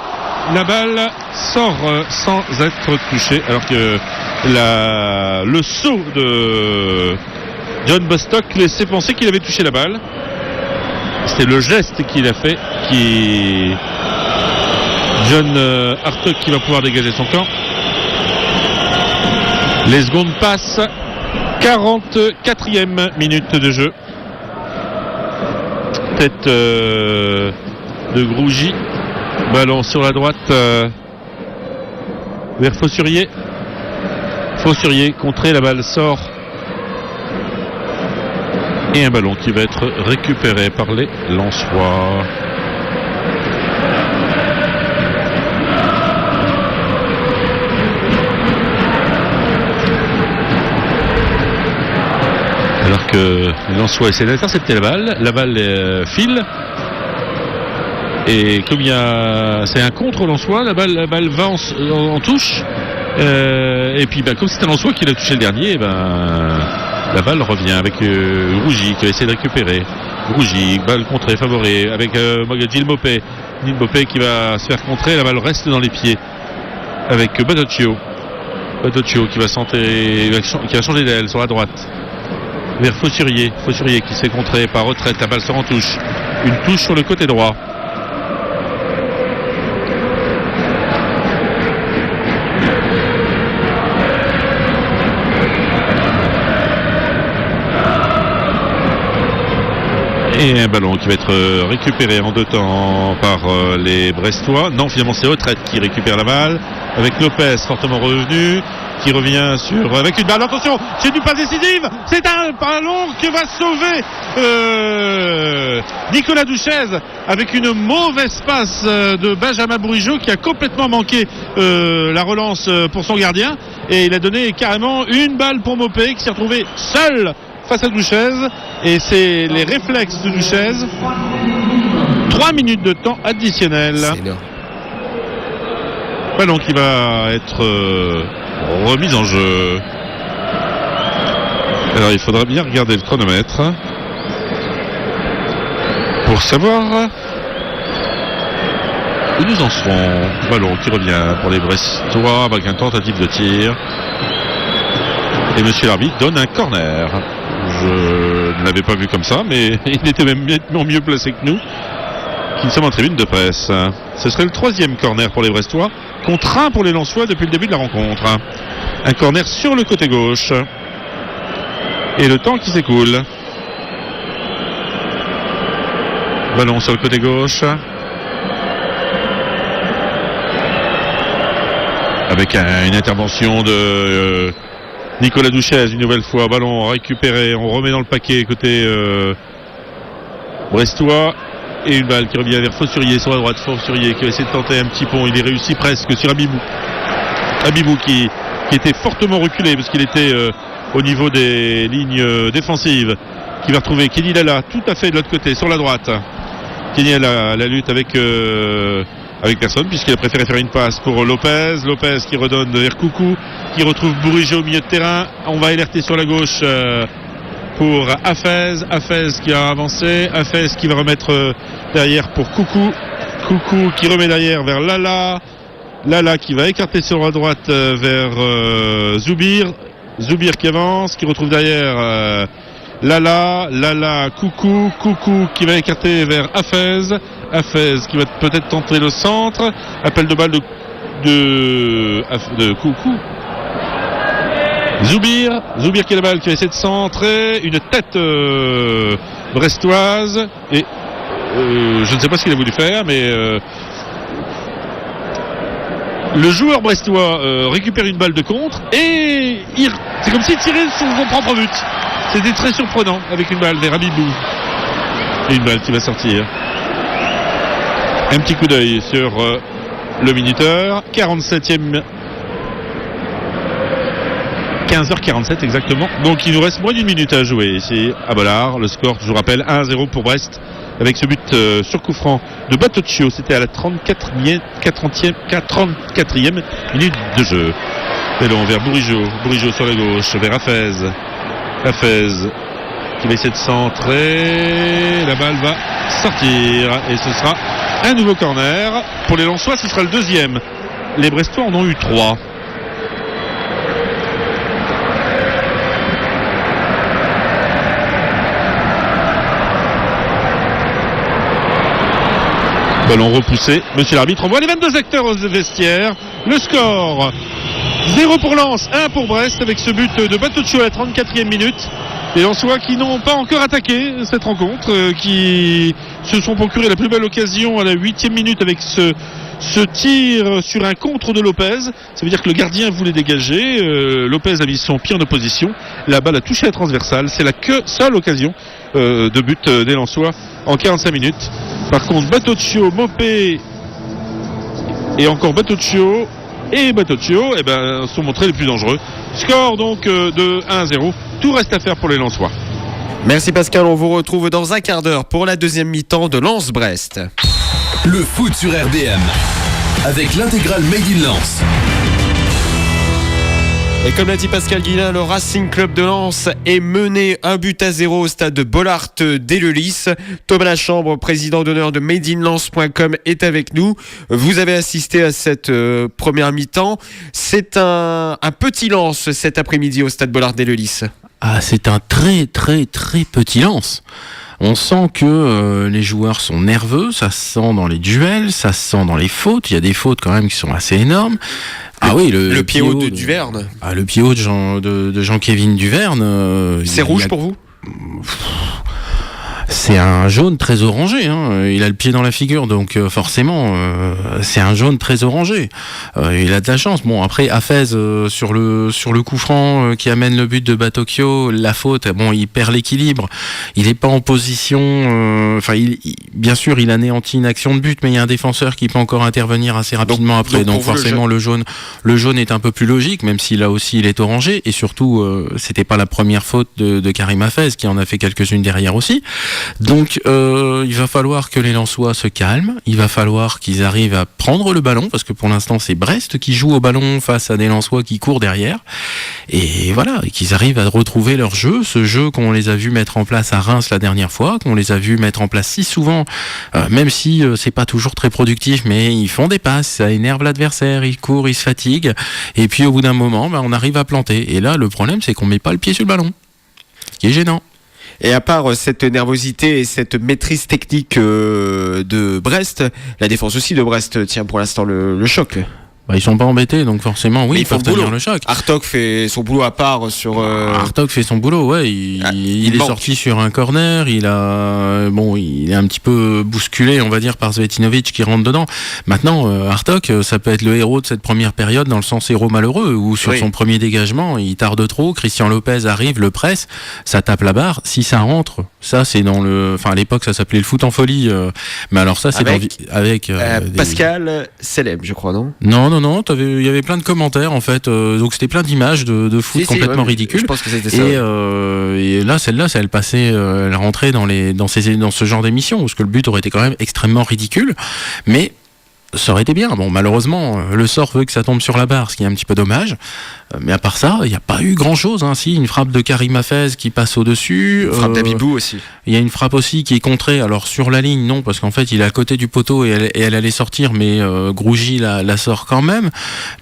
La balle sort sans être touchée, alors que le saut de John Bostock laissait penser qu'il avait touché la balle. C'était le geste qu'il a fait John Hartog qui va pouvoir dégager son camp. Les secondes passent. 44e minute de jeu. Tête de Grougy. Ballon sur la droite vers Fossurier. Fossurier contré, la balle sort. Et un ballon qui va être récupéré par les Lensois. Alors que les Lensois essaient d'intercepter la balle file. Et comme c'est un contre Lensois, la balle va en touche. Et puis comme c'est un Lensois qui l'a touché le dernier, la balle revient avec Rougy qui va essayer de récupérer. Rougy, balle contrée, favorée avec Gilles Mopé. Gilles Mopé qui va se faire contrer, la balle reste dans les pieds avec Batocchio. Batocchio qui va qui va changer d'aile sur la droite vers Fossurier. Fossurier qui se fait contrer par Retraite, la balle sort en touche. Une touche sur le côté droit. Et un ballon qui va être récupéré en 2 temps par les Brestois. Non, finalement c'est Retraite qui récupère la balle avec Lopez fortement revenu qui revient avec une balle. Attention, c'est une passe décisive. C'est un ballon que va sauver Nicolas Douchez avec une mauvaise passe de Benjamin Bourigeaud qui a complètement manqué la relance pour son gardien. Et il a donné carrément une balle pour Mopé qui s'est retrouvé seul face à Douchez, et c'est les réflexes de Douchez. 3 minutes de temps additionnel. Ballon qui va être remis en jeu. Alors il faudra bien regarder le chronomètre pour savoir où nous en serons. Ballon qui revient pour les Brestois avec une tentative de tir. Et monsieur l'arbitre donne un corner. Je ne l'avais pas vu comme ça, mais il était même mieux placé que nous, qui sommes en tribune de presse. Ce serait le 3e corner pour les Brestois, contre 1 pour les Lensois depuis le début de la rencontre. Un corner sur le côté gauche. Et le temps qui s'écoule. Ballon sur le côté gauche. Avec une intervention de Nicolas Douchez une nouvelle fois. Ballon récupéré, on remet dans le paquet côté Brestois. Et une balle qui revient vers Fossurier sur la droite. Fossurier qui va essayer de tenter un petit pont. Il est réussi presque sur Abibou. Abibou qui était fortement reculé parce qu'il était au niveau des lignes défensives. Qui va retrouver Kenny Lala tout à fait de l'autre côté sur la droite. Kenny Lala, la lutte avec personne puisqu'il a préféré faire une passe pour Lopez. Lopez qui redonne vers Coucou, qui retrouve Bourigeaud au milieu de terrain. On va alerter sur la gauche pour Hafez. Hafez qui a avancé. Hafez qui va remettre derrière pour Coucou. Coucou qui remet derrière vers Lala. Lala qui va écarter sur la droite vers Zoubir. Zoubir qui avance, qui retrouve derrière Lala, Coucou qui va écarter vers Hafez. Hafez qui va peut-être tenter le centre. Appel de balle de Coucou. Zoubir qui a la balle, qui va essayer de centrer. Une tête brestoise. Et je ne sais pas ce qu'il a voulu faire, mais le joueur brestois récupère une balle de contre et c'est comme s'il tirait sur son propre but. C'était très surprenant avec une balle vers Abibou. Et une balle qui va sortir. Un petit coup d'œil sur le minuteur. 47e. 15h47 exactement. Donc il nous reste moins d'une minute à jouer ici à Bollard. Le score, je vous rappelle, 1-0 pour Brest. Avec ce but sur coup franc de Batocchio. C'était à la 34e minute de jeu. Et là vers Bourigeaud sur la gauche, vers Hafez. Hafez qui va essayer de centrer. La balle va sortir. Et ce sera un nouveau corner. Pour les Lensois, ce sera le 2e. Les Brestois en ont eu 3. Ballon repoussé. Monsieur l'arbitre envoie les 22 acteurs aux vestiaires. Le score 0 pour Lens, 1 pour Brest avec ce but de Batocchio à la 34e minute. Les Lensois qui n'ont pas encore attaqué cette rencontre, qui se sont procuré la plus belle occasion à la 8e minute avec ce tir sur un contre de Lopez. Ça veut dire que le gardien voulait dégager. Lopez a mis son pied en opposition. La balle a touché la transversale. C'est la seule occasion de but des Lensois en 45 minutes. Par contre, Batocchio, Mopé et encore Batocchio sont montrés les plus dangereux. Score donc de 1-0. Tout reste à faire pour les Lensois. Merci Pascal, on vous retrouve dans un quart d'heure pour la deuxième mi-temps de Lens-Brest. Le foot sur RDM avec l'intégrale Made in Lens. Et comme l'a dit Pascal Guillain, le Racing Club de Lens est mené 1-0 au stade de Bollaert dès le Lys. Thomas Lachambre, président d'honneur de madeinlens.com, est avec nous. Vous avez assisté à cette première mi-temps. C'est un petit Lens cet après-midi au stade Bollaert dès le Lys. Ah, c'est un très très très petit Lens. On sent que les joueurs sont nerveux, ça se sent dans les duels, ça se sent dans les fautes. Il y a des fautes quand même qui sont assez énormes. Le pied haut de Duverne. Le pied haut de Jean-Kévin Duverne. C'est rouge pour vous ? C'est un jaune très orangé, hein. Il a le pied dans la figure, donc forcément, c'est un jaune très orangé. Il a de la chance. Bon, après, Hafez, sur le coup franc qui amène le but de Batokyo, la faute, il perd l'équilibre. Il n'est pas en position... bien sûr, il anéantit une action de but, mais il y a un défenseur qui peut encore intervenir assez rapidement après. Donc forcément, le jaune est un peu plus logique, même si là aussi, il est orangé. Et surtout, c'était pas la première faute de Karim Hafez, qui en a fait quelques-unes derrière aussi. Donc il va falloir que les Lensois se calment, il va falloir qu'ils arrivent à prendre le ballon, parce que pour l'instant c'est Brest qui joue au ballon face à des Lensois qui courent derrière, et voilà, et qu'ils arrivent à retrouver leur jeu, ce jeu qu'on les a vus mettre en place à Reims la dernière fois, qu'on les a vus mettre en place si souvent, même si c'est pas toujours très productif, mais ils font des passes, ça énerve l'adversaire, ils courent, ils se fatiguent, et puis au bout d'un moment on arrive à planter, et là le problème c'est qu'on met pas le pied sur le ballon, ce qui est gênant. Et à part cette nervosité et cette maîtrise technique de Brest, la défense aussi de Brest tient pour l'instant le choc. Ils sont pas embêtés, donc forcément, oui, ils peuvent tenir le choc. Hartog fait son boulot à part sur... Hartog fait son boulot, ouais. Il est sorti sur un corner, il est un petit peu bousculé, on va dire, par Zvetinovic qui rentre dedans. Maintenant, Hartog, ça peut être le héros de cette première période, dans le sens héros malheureux, où sur son premier dégagement, il tarde trop, Christian Lopez arrive, le presse, ça tape la barre. Si ça rentre, ça c'est dans le... Enfin, à l'époque, ça s'appelait le foot en folie, mais alors ça, c'est avec Pascal Selem, je crois, non ? Non, il y avait plein de commentaires en fait, donc c'était plein d'images de foot complètement ridicules. Je pense que c'était ça. Et là, celle-là, elle passait, elle rentrait dans ce genre d'émission, parce que le but aurait été quand même extrêmement ridicule, mais ça aurait été bien. Bon, malheureusement, le sort veut que ça tombe sur la barre, ce qui est un petit peu dommage. Mais à part ça, il n'y a pas eu grand-chose. Si, une frappe de Karim Hafez qui passe au-dessus. Une frappe d'Abibou aussi. Il y a une frappe aussi qui est contrée. Alors sur la ligne, non, parce qu'en fait, il est à côté du poteau et elle allait sortir, mais Grougy la sort quand même.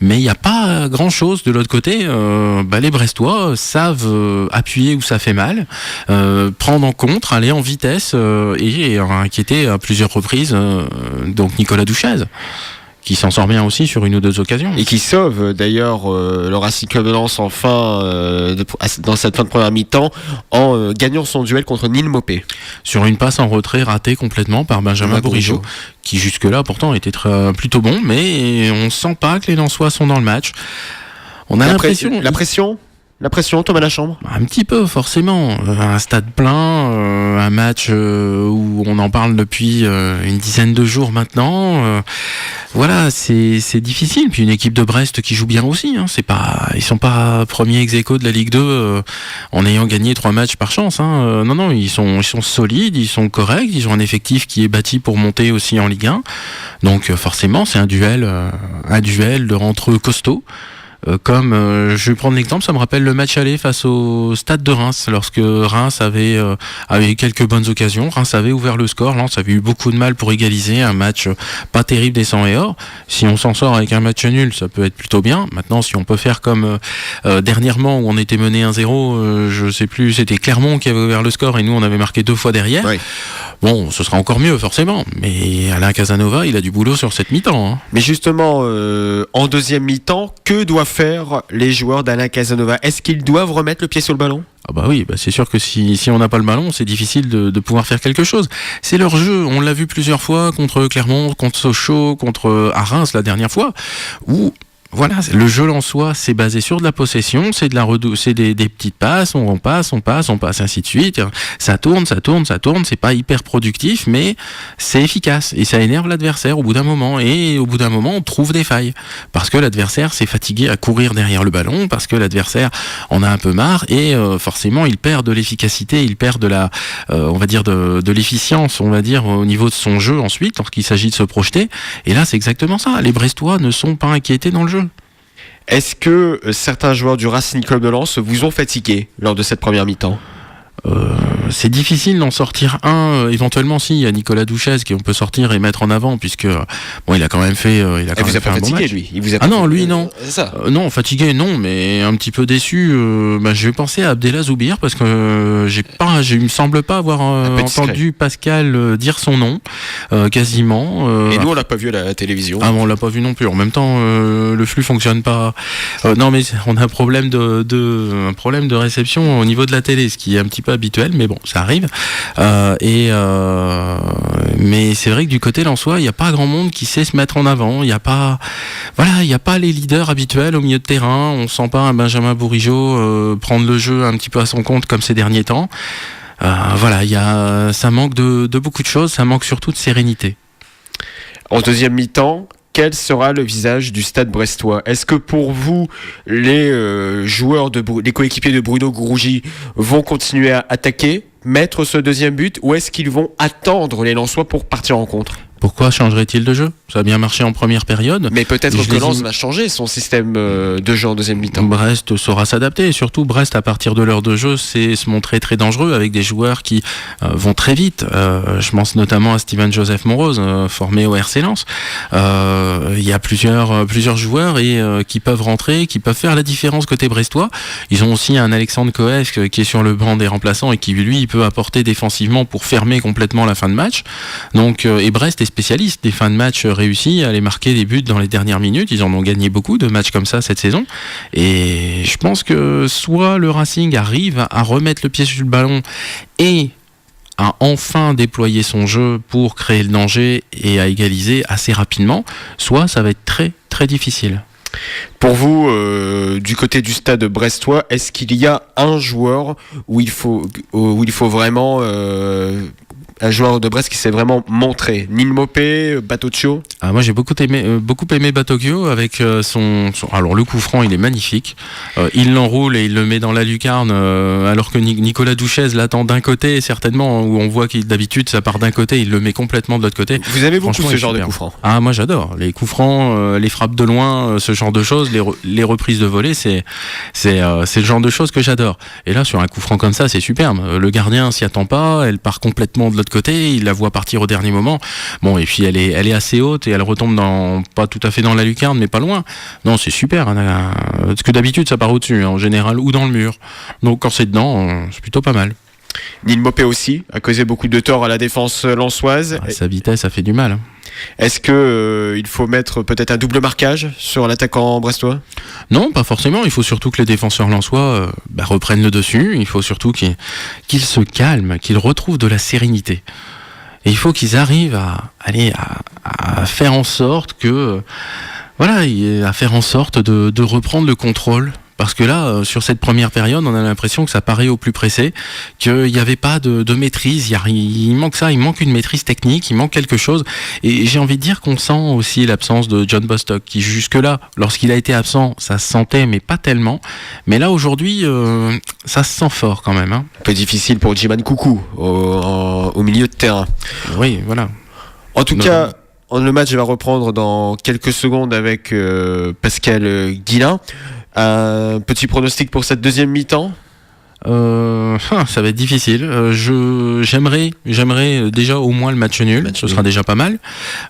Mais il n'y a pas grand-chose de l'autre côté. Les Brestois savent appuyer où ça fait mal, prendre en contre, aller en vitesse et inquiéter à plusieurs reprises. Donc Nicolas Douchez, qui s'en sort bien aussi sur une ou deux occasions. Et qui sauve d'ailleurs le Racing Club de Lens dans cette fin de première mi-temps en gagnant son duel contre Neil Mopé. Sur une passe en retrait ratée complètement par Benjamin Bourigeaud, qui jusque-là pourtant était plutôt bon, mais on ne sent pas que les Lensois sont dans le match. On a l'impression... La pression, Thomas Lachambre ? Un petit peu, forcément. Un stade plein, un match où on en parle depuis une dizaine de jours maintenant. Voilà, c'est difficile. Puis une équipe de Brest qui joue bien aussi. Ils sont pas premiers ex-aequo de la Ligue 2 en ayant gagné 3 matchs par chance. Non, ils sont solides, ils sont corrects. Ils ont un effectif qui est bâti pour monter aussi en Ligue 1. Donc forcément, c'est un duel entre eux costauds. Je vais prendre l'exemple, ça me rappelle le match aller face au Stade de Reims, lorsque Reims avait quelques bonnes occasions, Reims avait ouvert le score, Lens avait eu beaucoup de mal pour égaliser, un match pas terrible des 100 et or. Si on s'en sort avec un match nul, ça peut être plutôt bien. Maintenant, si on peut faire comme dernièrement où on était mené 1-0, je sais plus, c'était Clermont qui avait ouvert le score et nous on avait marqué 2 fois derrière. Oui. Bon, ce sera encore mieux forcément, mais Alain Casanova, il a du boulot sur cette mi-temps. Mais justement, en deuxième mi-temps, que doivent faire les joueurs d'Alain Casanova ? Est-ce qu'ils doivent remettre le pied sur le ballon ? Oui, c'est sûr que si on n'a pas le ballon, c'est difficile de pouvoir faire quelque chose. C'est leur jeu, on l'a vu plusieurs fois contre Clermont, contre Sochaux, contre Reims la dernière fois, où... Voilà, le jeu en soi, c'est basé sur de la possession, c'est des petites passes, on passe, ainsi de suite. Ça tourne, c'est pas hyper productif, mais c'est efficace. Et ça énerve l'adversaire au bout d'un moment. Et au bout d'un moment, on trouve des failles. Parce que l'adversaire s'est fatigué à courir derrière le ballon, parce que l'adversaire en a un peu marre, et forcément, il perd de l'efficacité, il perd de la, on va dire, de l'efficience, on va dire, au niveau de son jeu ensuite, lorsqu'il s'agit de se projeter. Et là, c'est exactement ça. Les Brestois ne sont pas inquiétés dans le jeu. Est-ce que certains joueurs du Racing Club de Lens vous ont fatigué lors de cette première mi-temps ? C'est difficile d'en sortir un. Éventuellement, si, il y a Nicolas Douchès qu'on peut sortir et mettre en avant, puisque il a quand même fait, vous a pas fatigué, lui. Non, lui non. C'est ça. Non, fatigué non, mais un petit peu déçu. Je vais penser à Abdellah Zoubir parce que il me semble pas avoir entendu Pascal dire son nom quasiment. Et nous on l'a pas vu à la télévision. Ah bon, on l'a pas vu non plus. En même temps, le flux fonctionne pas. Non, mais on a un problème de réception au niveau de la télé, ce qui est un petit peu habituel, mais bon, ça arrive. Mais c'est vrai que du côté lensois, il n'y a pas grand monde qui sait se mettre en avant. Il n'y a pas les leaders habituels au milieu de terrain. On sent pas un Benjamin Bourigeaud prendre le jeu un petit peu à son compte comme ces derniers temps. Ça manque de beaucoup de choses. Ça manque surtout de sérénité. En deuxième mi-temps, quel sera le visage du Stade brestois ? Est-ce que pour vous, les les coéquipiers de Bruno Gourougy vont continuer à attaquer, mettre ce deuxième but, ou est-ce qu'ils vont attendre les Lensois pour partir en contre ? Pourquoi changerait-il de jeu ? Ça a bien marché en première période. Mais peut-être que Lens va changer son système de jeu en deuxième mi-temps. Brest saura s'adapter. Et surtout, Brest, à partir de l'heure de jeu, c'est se montrer très dangereux avec des joueurs qui vont très vite. Je pense notamment à Steven Joseph Morose, formé au RC Lens. Il y a plusieurs joueurs qui peuvent rentrer, qui peuvent faire la différence côté brestois. Ils ont aussi un Alexandre Coef qui est sur le banc des remplaçants et qui, lui, il peut apporter défensivement pour fermer complètement la fin de match. Donc, et Brest est spécialiste des fins de match réussies à aller marquer des buts dans les dernières minutes. Ils en ont gagné beaucoup de matchs comme ça cette saison. Et je pense que soit le Racing arrive à remettre le pied sur le ballon et à enfin déployer son jeu pour créer le danger et à égaliser assez rapidement, soit ça va être très très difficile. Pour vous, du côté du Stade brestois, est-ce qu'il y a un joueur où il faut vraiment un joueur de Brest qui s'est vraiment montré? Neil Maupay, Batocchio? Moi j'ai beaucoup aimé Batocchio avec son... Alors le coup franc il est magnifique, il l'enroule et il le met dans la lucarne alors que Nicolas Douchès l'attend d'un côté certainement, où on voit qu'il d'habitude ça part d'un côté, il le met complètement de l'autre côté. Vous avez beaucoup ce genre de coup franc? Moi j'adore les coups francs, les frappes de loin, ce genre de choses, les reprises de volée, c'est le genre de choses que j'adore. Et là sur un coup franc comme ça c'est superbe, le gardien s'y attend pas, elle part complètement de l'autre côté, il la voit partir au dernier moment. Bon, et puis elle est assez haute et elle retombe pas tout à fait dans la lucarne, mais pas loin. Non, c'est super. Parce que d'habitude, ça part au-dessus, en général, ou dans le mur. Donc quand c'est dedans, c'est plutôt pas mal. Neil Maupay aussi a causé beaucoup de tort à la défense lensoise. Sa vitesse, ça fait du mal. Est-ce que il faut mettre peut-être un double marquage sur l'attaquant brestois? Non, pas forcément. Il faut surtout que les défenseurs lensois reprennent le dessus. Il faut surtout qu'ils se calment, qu'ils retrouvent de la sérénité. Et il faut qu'ils arrivent à faire en sorte à faire en sorte de reprendre le contrôle. Parce que là, sur cette première période, on a l'impression que ça paraît au plus pressé, qu'il n'y avait pas de maîtrise, il manque ça, il manque une maîtrise technique, il manque quelque chose. Et j'ai envie de dire qu'on sent aussi l'absence de John Bostock, qui jusque-là, lorsqu'il a été absent, ça se sentait, mais pas tellement. Mais là, aujourd'hui, ça se sent fort quand même. Un peu difficile pour Djiman Coucou, au milieu de terrain. Oui, voilà. En tout cas... Le match va reprendre dans quelques secondes avec Pascal Guillain. Un petit pronostic pour cette deuxième mi-temps? Ça va être difficile. J'aimerais déjà au moins le match nul. Ce sera déjà pas mal.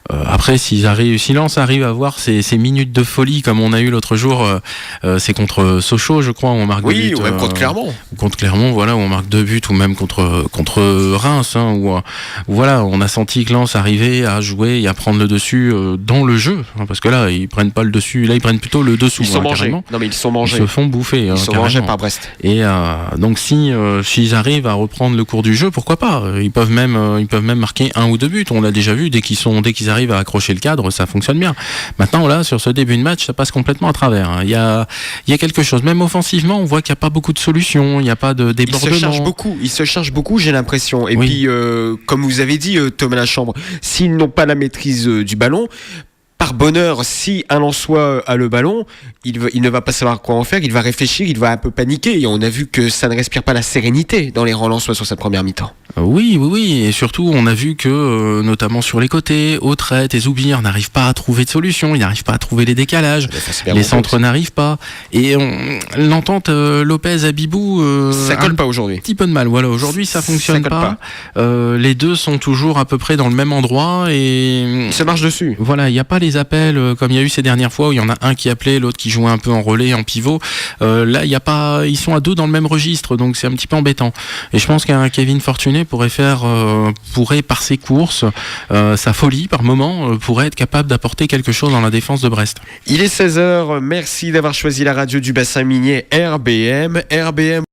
Après, si Lens arrive à avoir ces minutes de folie comme on a eu l'autre jour, c'est contre Sochaux, je crois, où on marque 2 buts. Oui, ou même contre Clermont. Contre Clermont, voilà, où on marque 2 buts, ou même contre Reims, où voilà, on a senti que Lens arrivait à jouer et à prendre le dessus dans le jeu, parce que là, ils prennent pas le dessus, là ils prennent plutôt le dessous. Ils sont mangés. Non, mais ils sont mangés. Ils se font bouffer. Ils sont mangés par Brest. Et donc s'ils arrivent à reprendre le cours du jeu, pourquoi pas? Ils peuvent même marquer 1 ou 2 buts. On l'a déjà vu, dès qu'ils arrivent à accrocher le cadre, ça fonctionne bien. Maintenant là, sur ce début de match, ça passe complètement à travers. Il y a quelque chose. Même offensivement, on voit qu'il n'y a pas beaucoup de solutions, il n'y a pas de débordement. Ils se cherchent beaucoup, j'ai l'impression. Et puis, comme vous avez dit, Thomas Lachambre, s'ils n'ont pas la maîtrise du ballon, par bonheur, si un Lensois a le ballon, il ne va pas savoir quoi en faire, il va réfléchir, il va un peu paniquer. Et on a vu que ça ne respire pas la sérénité dans les rangs lensois sur cette première mi-temps. Oui, et surtout on a vu que notamment sur les côtés, Autrette et Zoubir n'arrivent pas à trouver de solution, ils n'arrivent pas à trouver les décalages, les centres n'arrivent pas, et l'entente Lopez-Abibou ça colle pas aujourd'hui. Un petit peu de mal, voilà, aujourd'hui ça fonctionne pas. Les deux sont toujours à peu près dans le même endroit et ça marche dessus. Voilà, il n'y a pas les appels comme il y a eu ces dernières fois où il y en a un qui appelait, l'autre qui jouait un peu en relais, en pivot. Là, il y a pas, ils sont à deux dans le même registre, donc c'est un petit peu embêtant. Et je pense qu'un Kevin Fortuné pourrait par ses courses, sa folie par moment, pourrait être capable d'apporter quelque chose dans la défense de Brest. Il est 16h, merci d'avoir choisi la radio du bassin minier RBM.